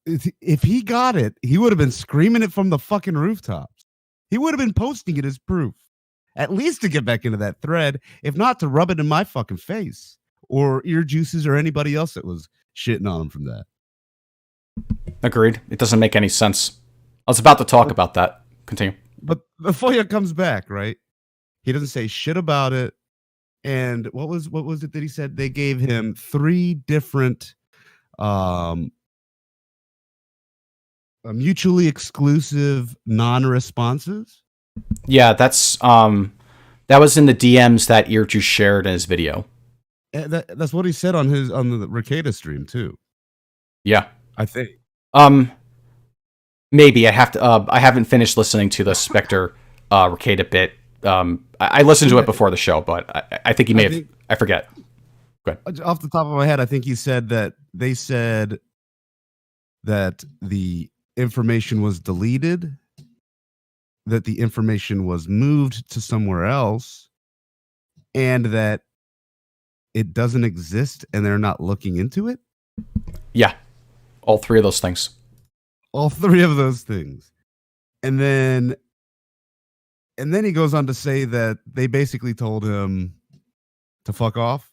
If he got it, he would have been screaming it from the fucking rooftops. He would have been posting it as proof, at least to get back into that thread, if not to rub it in my fucking face or EarJuice's or anybody else that was shitting on him from that. Agreed. It doesn't make any sense. I was about to talk about that. Continue. But the FOIA comes back, right? He doesn't say shit about it. And what was it that he said? They gave him 3 different mutually exclusive non-responses. Yeah, that's that was in the DMs that EarJuice shared in his video. And that's what he said on the Ricada stream too. Yeah, I think. Maybe I have to. I haven't finished listening to the Spectre Ricada bit. I listened to it before the show, but I think he may have. I forget. Go ahead. Off the top of my head, I think he said that they said that the information was deleted, that the information was moved to somewhere else, and that it doesn't exist and they're not looking into it. Yeah. All 3 of those things. All 3 of those things. And then he goes on to say that they basically told him to fuck off.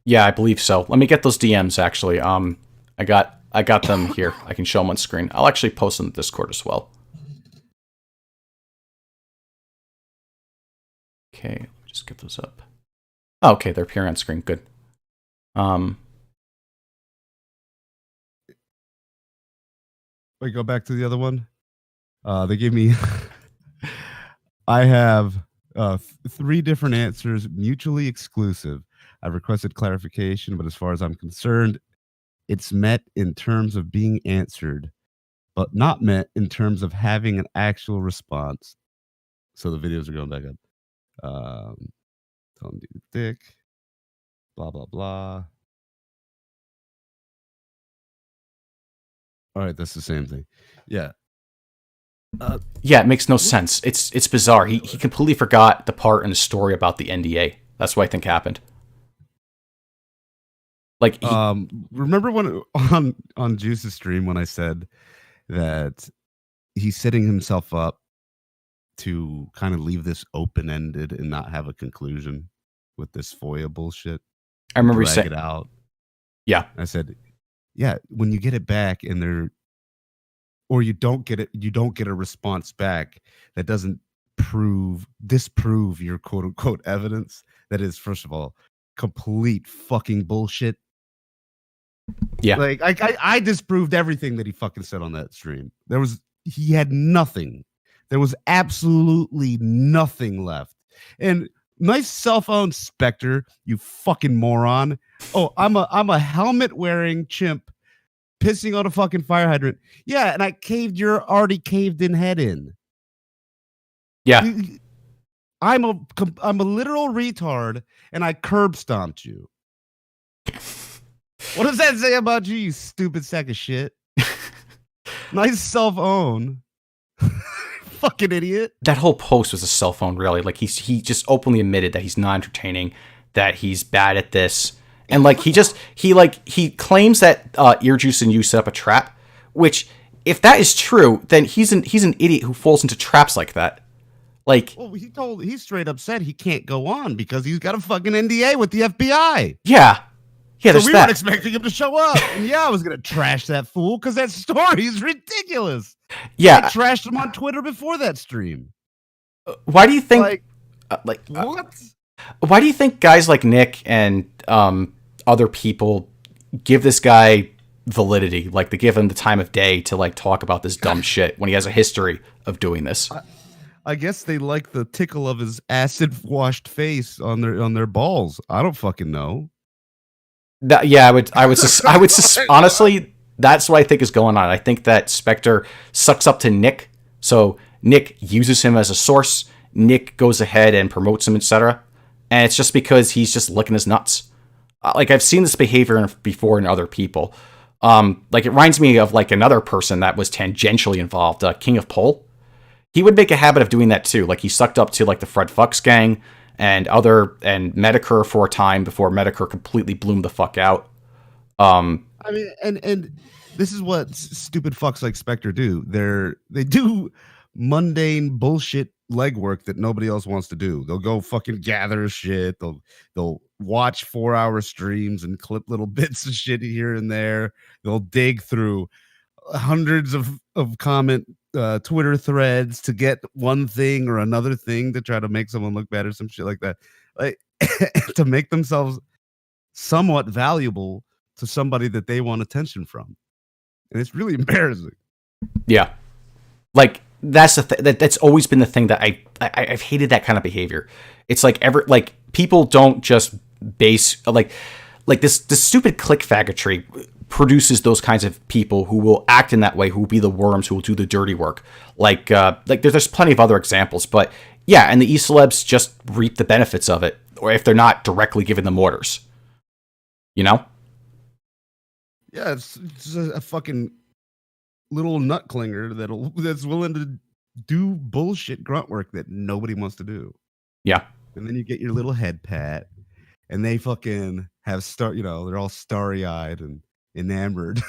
Yeah, I believe so. Let me get those DMs actually. I got them here. I can show them on screen. I'll actually post them in the Discord as well. Okay, let me just get those up. Oh, okay, they're appearing on screen. Good. Wait, go back to the other one. They gave me. I have 3 different answers, mutually exclusive. I've requested clarification, but as far as I'm concerned, it's met in terms of being answered, but not met in terms of having an actual response. So the videos are going back up. Tell him to eat dick. Blah blah blah. All right, that's the same thing. Yeah. Yeah, it makes no sense. It's bizarre. He completely forgot the part in the story about the NDA. That's what I think happened. Like, remember when on Juice's stream when I said that he's setting himself up to kind of leave this open-ended and not have a conclusion with this FOIA bullshit? I remember you saying it out. Yeah, I said, yeah, when you get it back and you don't get a response back that doesn't disprove your quote unquote evidence. That is, first of all, complete fucking bullshit. Yeah. Like I disproved everything that he fucking said on that stream. He had nothing. There was absolutely nothing left. And nice cell phone, Spectre, you fucking moron. Oh, I'm a helmet wearing chimp pissing on a fucking fire hydrant. Yeah, and I caved your already caved in head in. Yeah. I'm a literal retard and I curb stomped you. What does that say about you, you stupid sack of shit? Nice cell phone. Fucking idiot. That whole post was a cell phone, really. Like, he just openly admitted that he's not entertaining, that he's bad at this. And like he claims that EarJuice and you set up a trap, which if that is true, then he's an idiot who falls into traps like that. Like, well, he's straight up said he can't go on because he's got a fucking NDA with the FBI. yeah, So we weren't expecting him to show up. And yeah, I was gonna trash that fool because that story is ridiculous. Yeah, I trashed him on Twitter before that stream. Why do you think? What? Why do you think guys like Nick and other people give this guy validity? Like, they give him the time of day to like talk about this dumb shit when he has a history of doing this. I guess they like the tickle of his acid-washed face on their balls. I don't fucking know. Yeah, I would honestly, that's what I think is going on. I think that Spectre sucks up to Nick, so Nick uses him as a source. Nick goes ahead and promotes him, etc. And it's just because he's just licking his nuts. Like, I've seen this behavior before in other people. Like, it reminds me of like another person that was tangentially involved, King of Pole. He would make a habit of doing that too. Like, he sucked up to like the Fred Fucks gang and Medicare for a time before Medicare completely bloomed the fuck out. I mean, and this is what stupid fucks like Spectre do. They do mundane bullshit legwork that nobody else wants to do. They'll go fucking gather shit. They'll watch 4-hour streams and clip little bits of shit here and there. They'll dig through hundreds of comment Twitter threads to get one thing or another thing to try to make someone look bad or some shit like that. Like, to make themselves somewhat valuable to somebody that they want attention from. And it's really embarrassing. Yeah. Like, that's that's always been the thing that I've hated, that kind of behavior. It's like people don't just base like this stupid click faggotry produces those kinds of people who will act in that way, who will be the worms, who will do the dirty work. Like there's plenty of other examples, but yeah, and the e-celebs just reap the benefits of it, or if they're not directly giving them orders. You know? Yeah, it's a fucking little nut clinger that's willing to do bullshit grunt work that nobody wants to do. Yeah. And then you get your little head pat, and they fucking have they're all starry-eyed and enamored.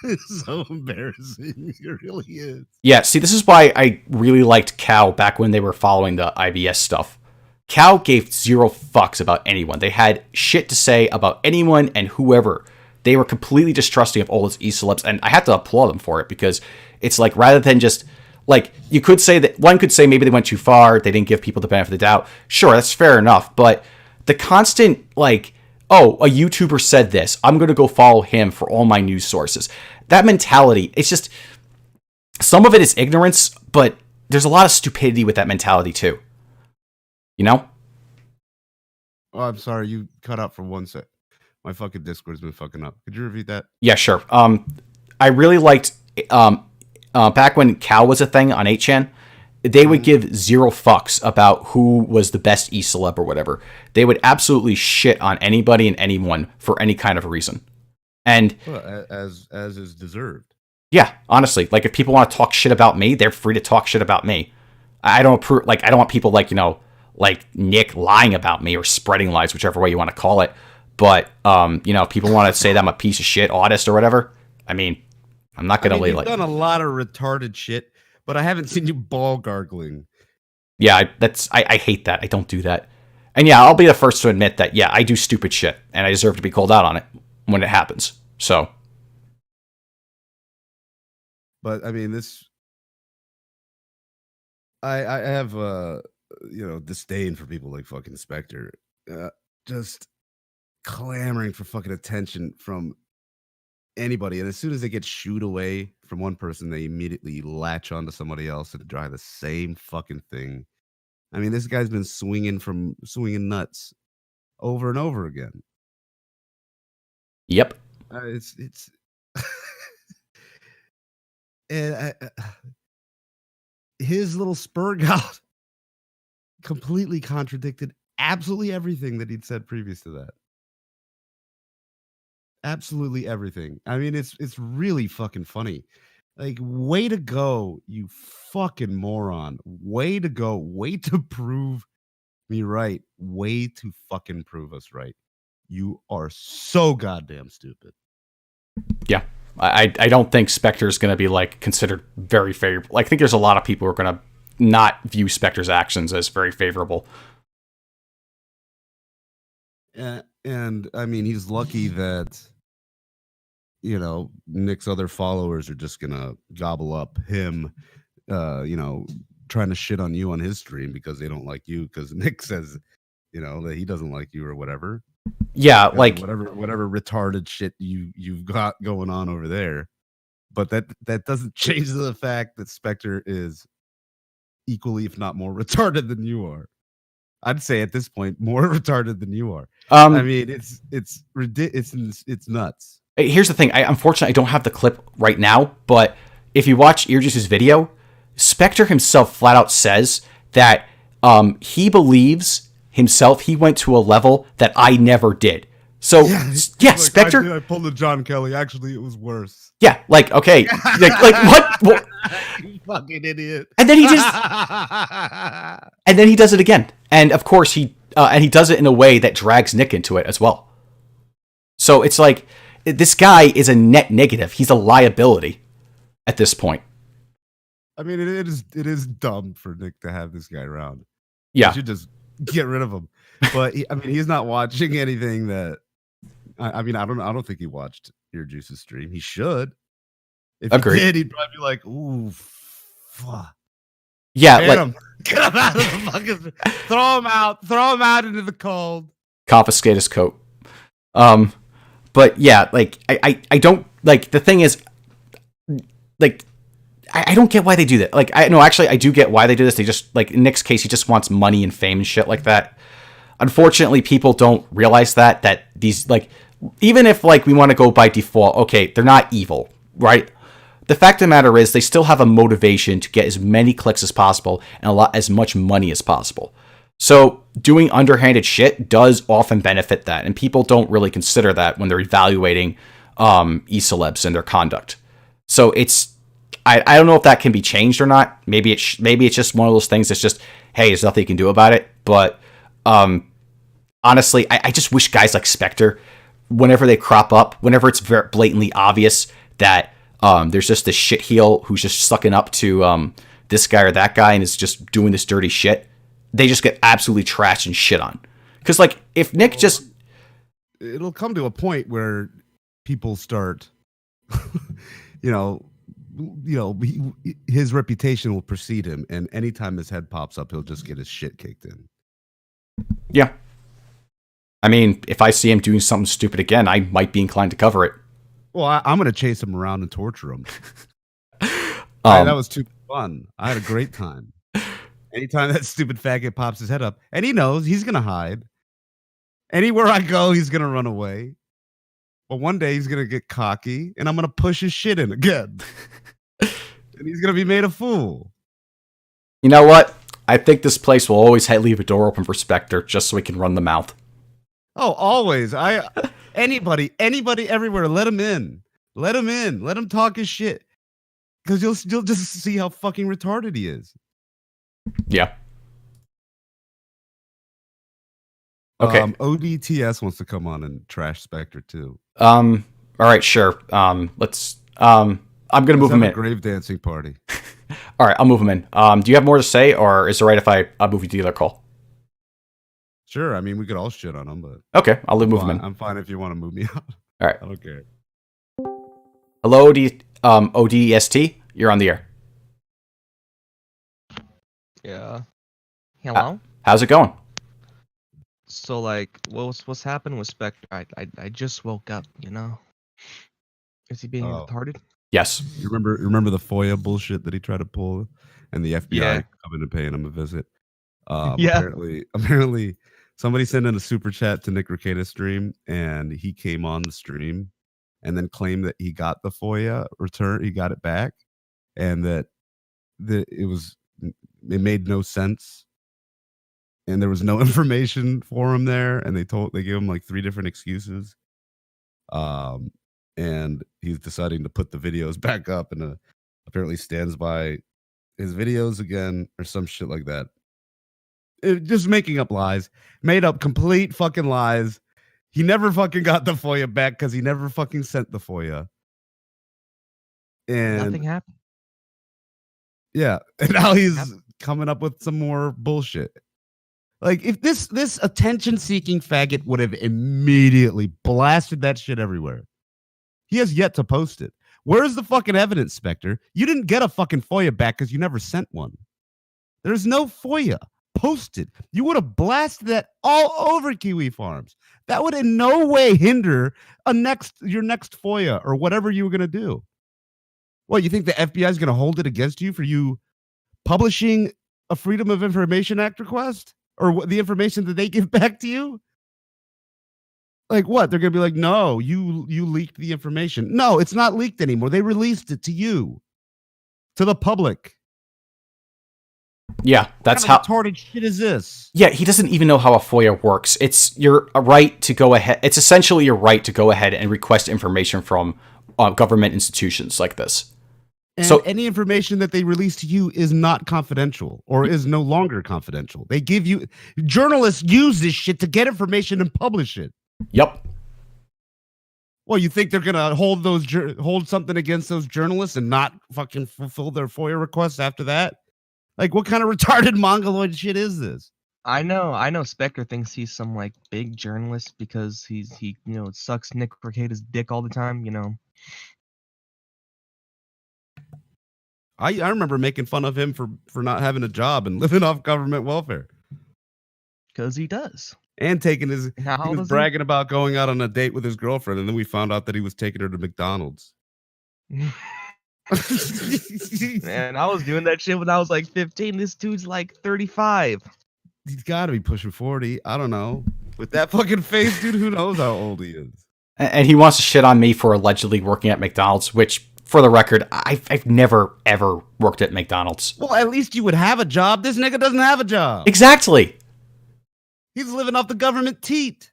It's so embarrassing. It really is. Yeah, see, this is why I really liked Cow back when they were following the IBS stuff. Cow gave zero fucks about anyone. They had shit to say about anyone and whoever. They were completely distrusting of all these e-celebs, and I have to applaud them for it, because it's like, rather than just, like, you could say that, one could say maybe they went too far, they didn't give people the benefit of the doubt. Sure, that's fair enough, but the constant, like, oh, a YouTuber said this, I'm going to go follow him for all my news sources. That mentality, it's just, some of it is ignorance, but there's a lot of stupidity with that mentality too. You know? Oh, I'm sorry, you cut out for 1 sec. My fucking Discord's been fucking up. Could you repeat that? Yeah, sure. I really liked back when Cal was a thing on 8chan, they would give zero fucks about who was the best e-celeb or whatever. They would absolutely shit on anybody and anyone for any kind of reason. And as is deserved. Yeah, honestly, like, if people want to talk shit about me, they're free to talk shit about me. I don't approve, like, I don't want people like, like Nick lying about me or spreading lies, whichever way you want to call it. But, if people want to say that I'm a piece of shit artist or whatever, I mean, I'm not going to You've done a lot of retarded shit, but I haven't seen you ball gargling. Yeah, I hate that. I don't do that. And yeah, I'll be the first to admit that, yeah, I do stupid shit, and I deserve to be called out on it when it happens. So. But, I mean, I have, disdain for people like fucking Spectre. Just clamoring for fucking attention from anybody, and as soon as they get shooed away from one person, they immediately latch onto somebody else and try the same fucking thing. I mean, this guy's been swinging nuts over and over again. Yep. It's and his little spur god completely contradicted absolutely everything that he'd said previous to that. Absolutely everything. I mean, it's really fucking funny. Like, way to go, you fucking moron. Way to go. Way to prove me right. Way to fucking prove us right. You are so goddamn stupid. Yeah. I don't think Spectre is going to be, like, considered very favorable. I think there's a lot of people who are going to not view Spectre's actions as very favorable. And I mean, he's lucky that, you know, Nick's other followers are just gonna gobble up him, you know, trying to shit on you on his stream because they don't like you because Nick says, you know, that he doesn't like you or whatever. Yeah, like whatever retarded shit you've got going on over there. But that doesn't change the fact that Spectre is equally, if not more, retarded than you are. I'd say at this point more retarded than you are. I mean, it's ridiculous. It's nuts. Here's the thing. Unfortunately, I don't have the clip right now, but if you watch EarJuice's video, Spectre himself flat out says that he believes himself he went to a level that I never did. So yeah, like, Spectre. I pulled a John Kelly. Actually, it was worse. Yeah, like okay, like what? You fucking idiot. And then he just, and then he does it again. And of course he does it in a way that drags Nick into it as well. So it's like this guy is a net negative. He's a liability at this point. I mean, it is dumb for Nick to have this guy around. Yeah, you should just get rid of him. But I mean, he's not watching anything that. I mean, I don't think he watched EarJuice's stream. He should. If Agreed. He did, he'd probably be like, "Ooh, fuck." Yeah, Get him out of the fucking. Throw him out into the cold. Confiscate his coat. But yeah, like I don't like the thing is, like I don't get why they do that. Like actually I do get why they do this. They just like in Nick's case, he just wants money and fame and shit like that. Unfortunately, people don't realize that these like even if like we want to go by default, okay, they're not evil, right? The fact of the matter is they still have a motivation to get as many clicks as possible and as much money as possible. So doing underhanded shit does often benefit that, and people don't really consider that when they're evaluating e-celebs and their conduct. So it's I don't know if that can be changed or not. Maybe it's just one of those things that's just, hey, there's nothing you can do about it. But honestly, I just wish guys like Spectre, whenever they crop up, whenever it's very blatantly obvious that there's just this shitheel who's just sucking up to this guy or that guy and is just doing this dirty shit, they just get absolutely trashed and shit on. Because like if Nick just, it'll come to a point where people start, his reputation will precede him, and anytime his head pops up, he'll just get his shit kicked in. Yeah. I mean, if I see him doing something stupid again, I might be inclined to cover it. Well, I'm going to chase him around and torture him. That was too fun. I had a great time. Anytime that stupid faggot pops his head up, and he knows he's going to hide. Anywhere I go, he's going to run away. But one day he's going to get cocky, and I'm going to push his shit in again. And he's going to be made a fool. You know what? I think this place will always leave a door open for Spectre just so he can run the mouth. Oh, always. Anybody everywhere, let him in. Let him in. Let him talk his shit. Because you'll just see how fucking retarded he is. Yeah. Okay. ODTS wants to come on and trash Spectre too. All right, sure. Let's. I'm gonna move him in. Grave dancing party. All right, I'll move him in. Do you have more to say, or is it right if I move you to the other call? Sure. I mean, we could all shit on him, but okay, I'll move him in. I'm fine if you want to move me out. All right. I don't care. Hello, ODST. You're on the air. Yeah. Hello. How's it going? So like, what's happened with Spectre? I just woke up. You know. Is he being retarded? Yes. You remember the FOIA bullshit that he tried to pull, and the FBI coming and paying him a visit. Apparently, somebody sent in a super chat to Nick Rekida's stream, and he came on the stream, and then claimed that he got the FOIA return, he got it back, and that it made no sense, and there was no information for him there, and they gave him like 3 different excuses. And he's deciding to put the videos back up, and apparently stands by his videos again or some shit like that. Just making up lies, made up complete fucking lies. He never fucking got the FOIA back because he never fucking sent the FOIA. And nothing happened. Yeah, and now he's coming up with some more bullshit. Like, if this attention-seeking faggot would have immediately blasted that shit everywhere. He has yet to post it. Where's the fucking evidence, Spectre? You didn't get a fucking FOIA back because you never sent one. There's no FOIA posted. You would have blasted that all over Kiwi Farms. That would in no way hinder your next FOIA or whatever you were going to do. What, you think the FBI is going to hold it against you for you publishing a Freedom of Information Act request? Or the information that they give back to you? Like what? They're going to be like, no, you leaked the information. No, it's not leaked anymore. They released it to you, to the public. Yeah, that's what kind of retarded shit is this? Yeah, he doesn't even know how a FOIA works. It's your right to go ahead. It's essentially your right to go ahead and request information from government institutions like this. And so any information that they release to you is not confidential or is no longer confidential. They give you journalists use this shit to get information and publish it. Yep. Well, you think they're gonna hold something against those journalists and not fucking fulfill their FOIA requests after that? Like, what kind of retarded mongoloid shit is this? I know Spectre thinks he's some like big journalist because he sucks Nick Recada's dick all the time, I remember making fun of him for not having a job and living off government welfare. Because he does. And taking he was bragging about going out on a date with his girlfriend, and then we found out that he was taking her to McDonald's. Man, I was doing that shit when I was like 15. This dude's like 35. He's got to be pushing 40. I don't know. With that fucking face, dude, who knows how old he is? And he wants to shit on me for allegedly working at McDonald's, which, for the record, I've never, ever worked at McDonald's. Well, at least you would have a job. This nigga doesn't have a job. Exactly. He's living off the government teat.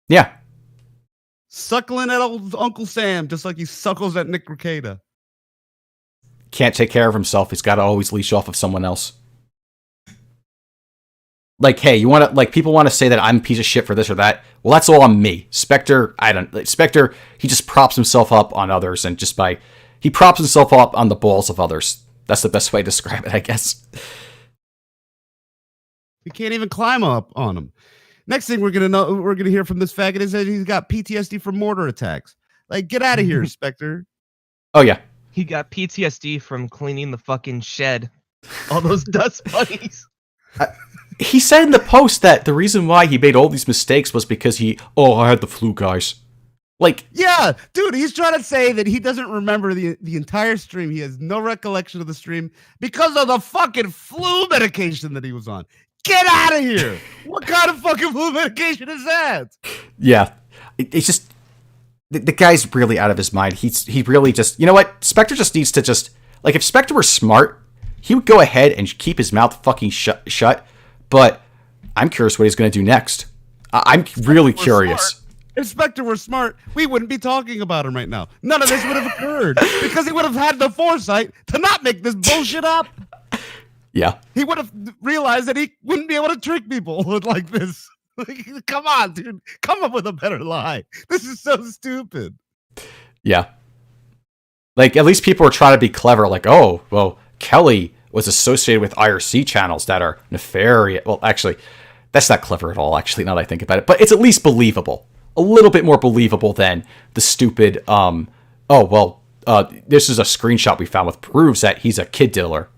Yeah. Suckling at old Uncle Sam, just like he suckles at Nick Recadia. Can't take care of himself. He's got to always leash off of someone else. Like, hey, people want to say that I'm a piece of shit for this or that. Well, that's all on me. Spectre, he just props himself up on others, and he props himself up on the balls of others. That's the best way to describe it, I guess. You can't even climb up on him. Next thing we're gonna hear from this faggot is that he's got PTSD from mortar attacks. Like, get out of here, Spectre. Oh yeah. He got PTSD from cleaning the fucking shed. All those dust bunnies. He said in the post that the reason why he made all these mistakes was because I had the flu, guys. Like, yeah, dude, he's trying to say that he doesn't remember the entire stream. He has no recollection of the stream because of the fucking flu medication that he was on. Get out of here! What kind of fucking flu medication is that? Yeah, it's just the guy's really out of his mind. He really just, you know what? Spectre just needs to if Spectre were smart, he would go ahead and keep his mouth fucking shut. But I'm curious what he's going to do next. I'm really curious. If Spectre were smart, we wouldn't be talking about him right now. None of this would have occurred because he would have had the foresight to not make this bullshit up. Yeah. He would have realized that he wouldn't be able to trick people like this. Come on, dude. Come up with a better lie. This is so stupid. Yeah. Like, at least people are trying to be clever. Like, oh, well, Kelly was associated with IRC channels that are nefarious. Well, actually, that's not clever at all, actually, now that I think about it. But it's at least believable. A little bit more believable than the stupid, this is a screenshot we found which proves that he's a kid dealer.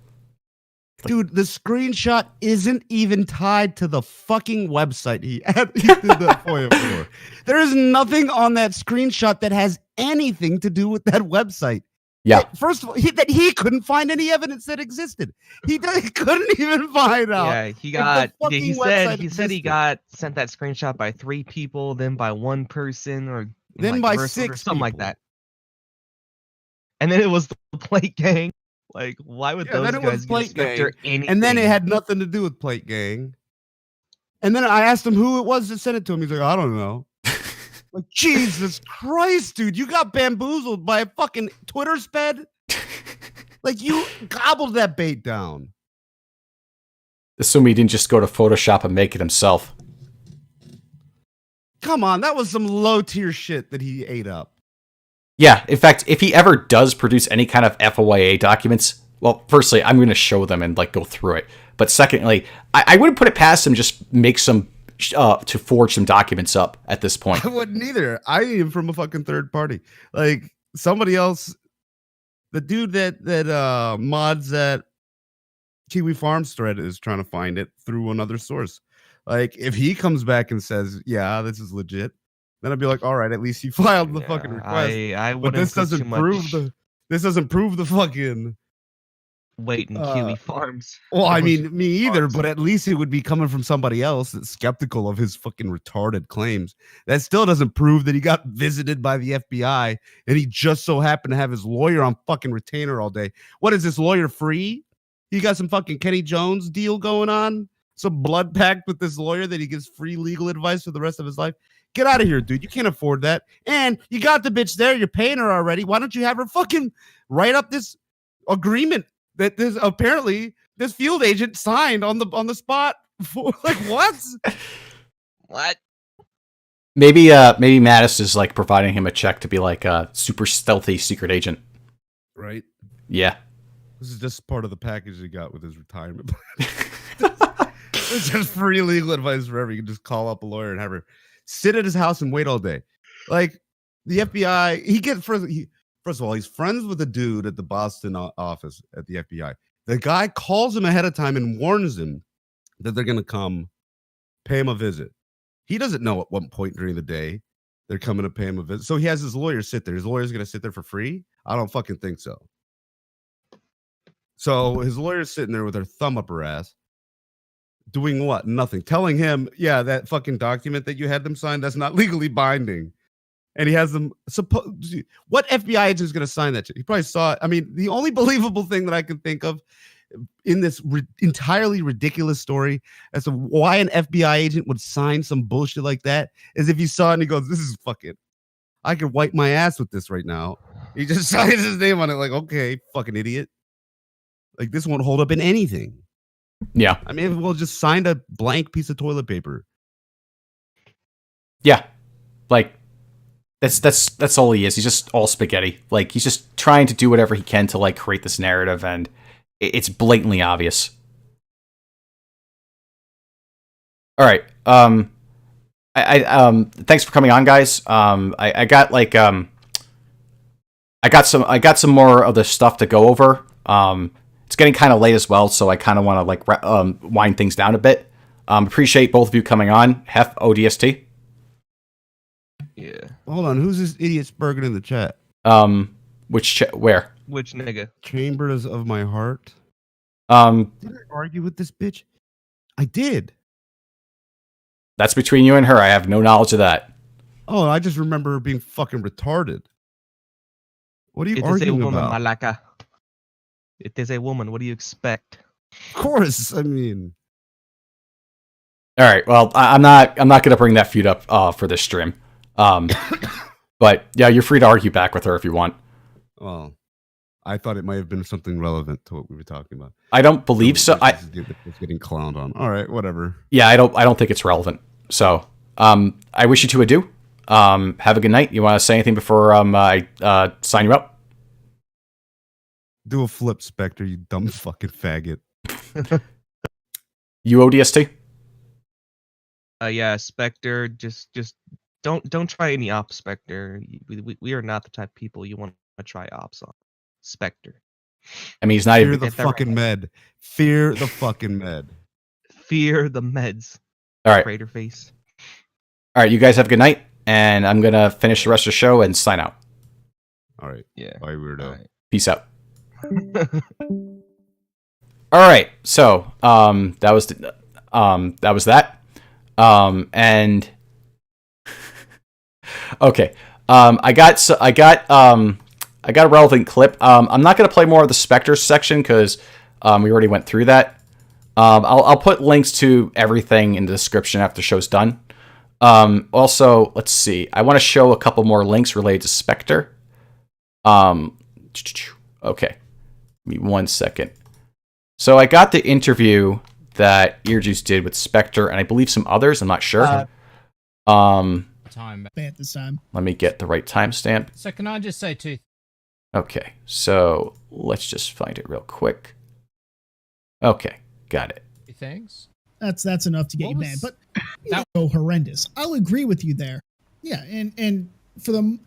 Dude, the screenshot isn't even tied to the fucking website he did the FOIA for. There is nothing on that screenshot that has anything to do with that website. Yeah. First of all, he couldn't find any evidence that existed. He couldn't even find out. Yeah, he said he got sent that screenshot by 3 people, then by 1 person, or then by 6 or something like that. And then it was the Plate Gang. Like, why would those guys give Spectre anything? And then it had nothing to do with Plate Gang. And then I asked him who it was that sent it to him. He's like, I don't know. Like, Jesus Christ, dude, you got bamboozled by a fucking Twitter sped? Like, you gobbled that bait down. Assume he didn't just go to Photoshop and make it himself. Come on, that was some low-tier shit that he ate up. Yeah, in fact, if he ever does produce any kind of FOIA documents, well, firstly, I'm going to show them and like go through it. But secondly, I wouldn't put it past them just make some to forge some documents up at this point. I wouldn't either. I am from a fucking third party. Like somebody else, the dude that mods that Kiwi Farms thread is trying to find it through another source. Like if he comes back and says, "Yeah, this is legit," then I'd be like, "All right, at least he filed the fucking request." But this doesn't prove the fucking weight in Kiwi Farms. Well, I mean, me either, but at least it would be coming from somebody else that's skeptical of his fucking retarded claims. That still doesn't prove that he got visited by the FBI and he just so happened to have his lawyer on fucking retainer all day. What is this lawyer free? He got some fucking Kenny Jones deal going on? Some blood pact with this lawyer that he gives free legal advice for the rest of his life? Get out of here, dude. You can't afford that. And you got the bitch there. You're paying her already. Why don't you have her fucking write up this agreement that this apparently this field agent signed on the spot for, like, what? What? Maybe Mattis is like providing him a check to be like a super stealthy secret agent. Right. Yeah. This is just part of the package he got with his retirement plan. It's just free legal advice forever. You can just call up a lawyer and have her sit at his house and wait all day. Like the FBI, first of all, he's friends with a dude at the Boston office at the FBI. The guy calls him ahead of time and warns him that they're going to come pay him a visit. He doesn't know at what point during the day they're coming to pay him a visit. So he has his lawyer sit there. His lawyer's going to sit there for free? I don't fucking think so. So his lawyer's sitting there with her thumb up her ass. Doing what? Nothing. Telling him, yeah, that fucking document that you had them sign, that's not legally binding. And he has them. What FBI agent is going to sign that shit? He probably saw it. I mean, the only believable thing that I can think of in this entirely ridiculous story as to why an FBI agent would sign some bullshit like that is if he saw it and he goes, "This is fucking, I could wipe my ass with this right now." He just signs his name on it, like, okay, fucking idiot. Like, this won't hold up in anything. Yeah. I mean, we'll just sign a blank piece of toilet paper. Yeah. Like, that's all he is. He's just all spaghetti. Like, he's just trying to do whatever he can to like create this narrative, and it's blatantly obvious. All right. Thanks for coming on, guys. I got some more of the stuff to go over. It's getting kind of late as well, so I kind of want to like wind things down a bit. Appreciate both of you coming on. Hef ODST. Yeah. Hold on, who's this idiot Spurgeon in the chat? Where? Which nigga? Chambers of my heart. Did I argue with this bitch? I did. That's between you and her. I have no knowledge of that. Oh, I just remember her being fucking retarded. What are you arguing about? Malaka. It is a woman. What do you expect? Of course. I mean. All right. Well, I'm not going to bring that feud up for this stream. But yeah, you're free to argue back with her if you want. Well, I thought it might have been something relevant to what we were talking about. I don't believe so. It's getting clowned on. All right, whatever. Yeah, I don't think it's relevant. So, I wish you two adieu. Have a good night. You want to say anything before I sign you up? Do a flip, Spectre, you dumb fucking faggot. You ODST? Yeah, Spectre, just don't try any ops, Spectre. We are not the type of people you want to try ops on. Spectre. I mean, he's not Fear even the fucking med. Fear the fucking med. Fear the meds. All right. Crater face. All right, you guys have a good night, and I'm gonna finish the rest of the show and sign out. All right. Yeah. Bye, weirdo. Right. Peace out. All right, so that was that. And okay, I got a relevant clip. I'm not gonna play more of the Spectre section because we already went through that. I'll put links to everything in the description after the show's done. Also, let's see. I want to show a couple more links related to Spectre. Okay. Give me 1 second. So I got the interview that EarJuice did with Spectre and I believe some others. I'm not sure. Time. At this time. Let me get the right timestamp. So can I just say two Okay, so let's just find it real quick. Okay, got it. Thanks. That's enough to get What you was- banned. But that's so horrendous. I'll agree with you there. Yeah, and for the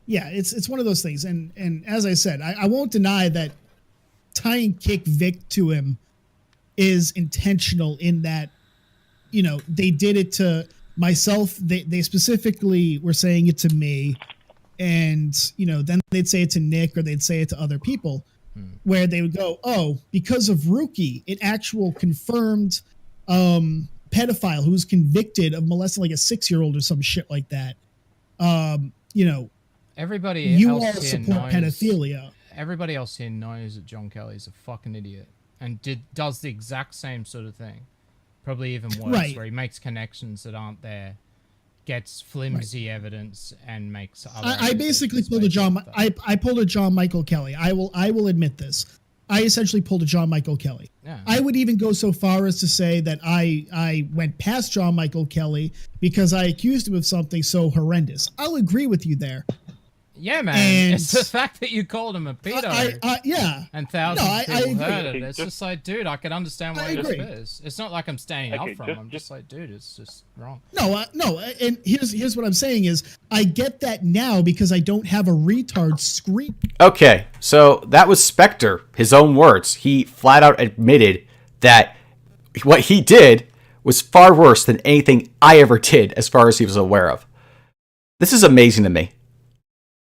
yeah, it's one of those things. And as I said, I won't deny that tying Kick Vic to him is intentional in that, you know, they did it to myself. They specifically were saying it to me, and you know, then they'd say it to Nick or they'd say it to other people, where they would go, oh, because of Rookie, an actual confirmed pedophile who was convicted of molesting like a 6-year-old or some shit like that. You know, Everybody you all else here support knows, pedophilia. Everybody else here knows that John Kelly's a fucking idiot and does the exact same sort of thing. Probably even worse, Right. where he makes connections that aren't there, gets flimsy evidence, and makes other. I basically pulled a John. I pulled a John Michael Kelly. I will admit this. I essentially pulled a John Michael Kelly. Yeah. I would even go so far as to say that I went past John Michael Kelly because I accused him of something so horrendous. I'll agree with you there. Yeah, man. And it's the fact that you called him a pedo. Yeah. And thousands of people agree. heard it. It's just like, dude, I can understand why you're agree. pissed. It's not like I'm standing Okay, up from him. I'm just like, dude, it's just wrong. No, and here's what I'm saying is I get that now because I don't have a retard scream. Okay, so that was Spectre, his own words. He flat out admitted that what he did was far worse than anything I ever did as far as he was aware of. This is amazing to me.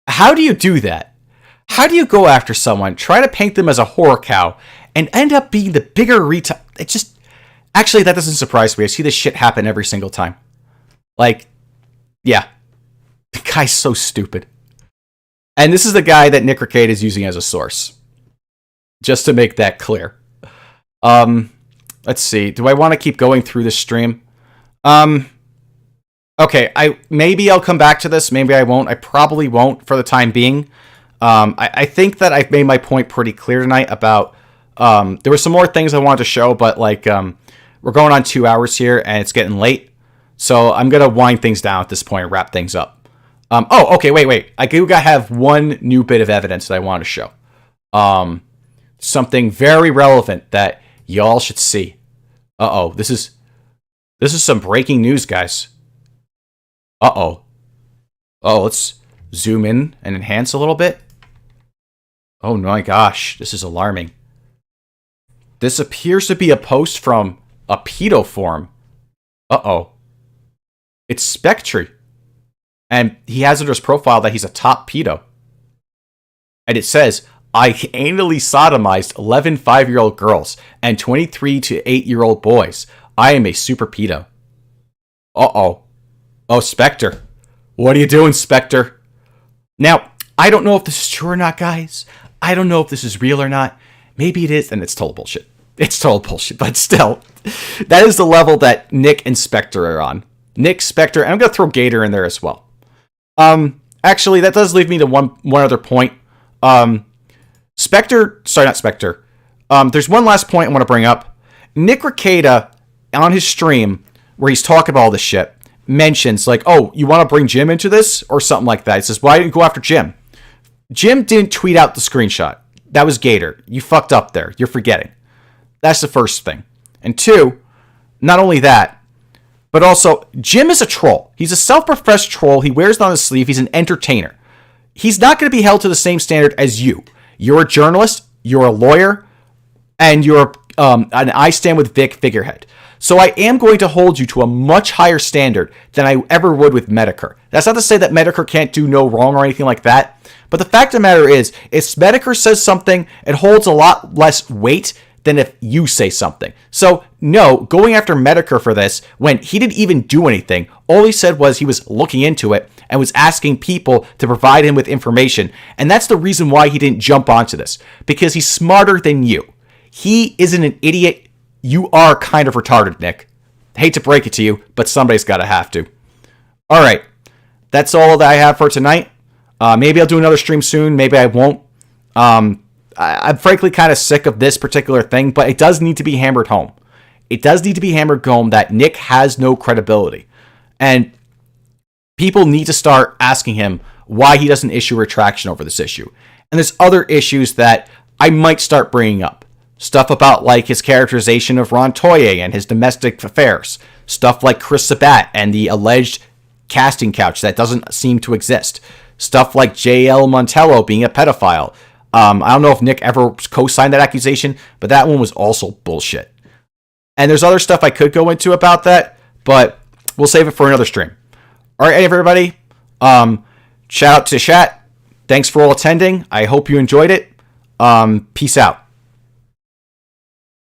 How do you do that? How do you go after someone, try to paint them as a horror cow, and end up being the bigger retard? It just... Actually, that doesn't surprise me. I see this shit happen every single time. Like, yeah. The guy's so stupid. And this is the guy that Nick Ricade is using as a source. Just to make that clear. Let's see. Do I want to keep going through this stream? Okay, maybe I'll come back to this. Maybe I won't. I probably won't for the time being. I think that I've made my point pretty clear tonight about... there were some more things I wanted to show, but like we're going on 2 hours here, and it's getting late. So I'm going to wind things down at this point and wrap things up. Okay, wait. I do have one new bit of evidence that I want to show. Something very relevant that y'all should see. This is some breaking news, guys. Let's zoom in and enhance a little bit. Oh my gosh, this is alarming. This appears to be a post from a pedo forum. It's Spectre. And he has under his profile that he's a top pedo. And it says, I anally sodomized 11 5-year-old girls and 23 to 8-year-old boys. I am a super pedo. Oh, Spectre. What are you doing, Spectre? Now, I don't know if this is true or not, guys. I don't know if this is real or not. Maybe it is, and it's total bullshit. It's total bullshit, but still. That is the level that Nick and Spectre are on. Nick, Spectre, and I'm going to throw Gator in there as well. Actually, that does lead me to one other point. Spectre, sorry, not Spectre. There's one last point I want to bring up. Nick Ricada, on his stream, where he's talking about all this shit, mentions, like, oh, you want to bring Jim into this? Or something like that. He says, why didn't you go after Jim? Jim didn't tweet out the screenshot. That was Gator. You fucked up there. You're forgetting. That's the first thing. And two, not only that, but also, Jim is a troll. He's a self-professed troll. He wears it on his sleeve. He's an entertainer. He's not going to be held to the same standard as you. You're a journalist, you're a lawyer, and you're an I Stand With Vic figurehead. So I am going to hold you to a much higher standard than I ever would with Medicare. That's not to say that Medicare can't do no wrong or anything like that. But the fact of the matter is, if Medicare says something, it holds a lot less weight than if you say something. So, no, going after Medicare for this, when he didn't even do anything, all he said was he was looking into it and was asking people to provide him with information. And that's the reason why he didn't jump onto this. Because he's smarter than you. He isn't an idiot. You are kind of retarded, Nick. Hate to break it to you, but somebody's got to have to. All right. That's all that I have for tonight. Maybe I'll do another stream soon. Maybe I won't. I'm frankly kind of sick of this particular thing, but it does need to be hammered home. It does need to be hammered home that Nick has no credibility. And people need to start asking him why he doesn't issue a retraction over this issue. And there's other issues that I might start bringing up. Stuff about like his characterization of Ron Toye and his domestic affairs. Stuff like Chris Sabat and the alleged casting couch that doesn't seem to exist. Stuff like J.L. Montello being a pedophile. I don't know if Nick ever co-signed that accusation, but that one was also bullshit. And there's other stuff I could go into about that, but we'll save it for another stream. All right, everybody. Shout out to chat. Thanks for all attending. I hope you enjoyed it. Peace out.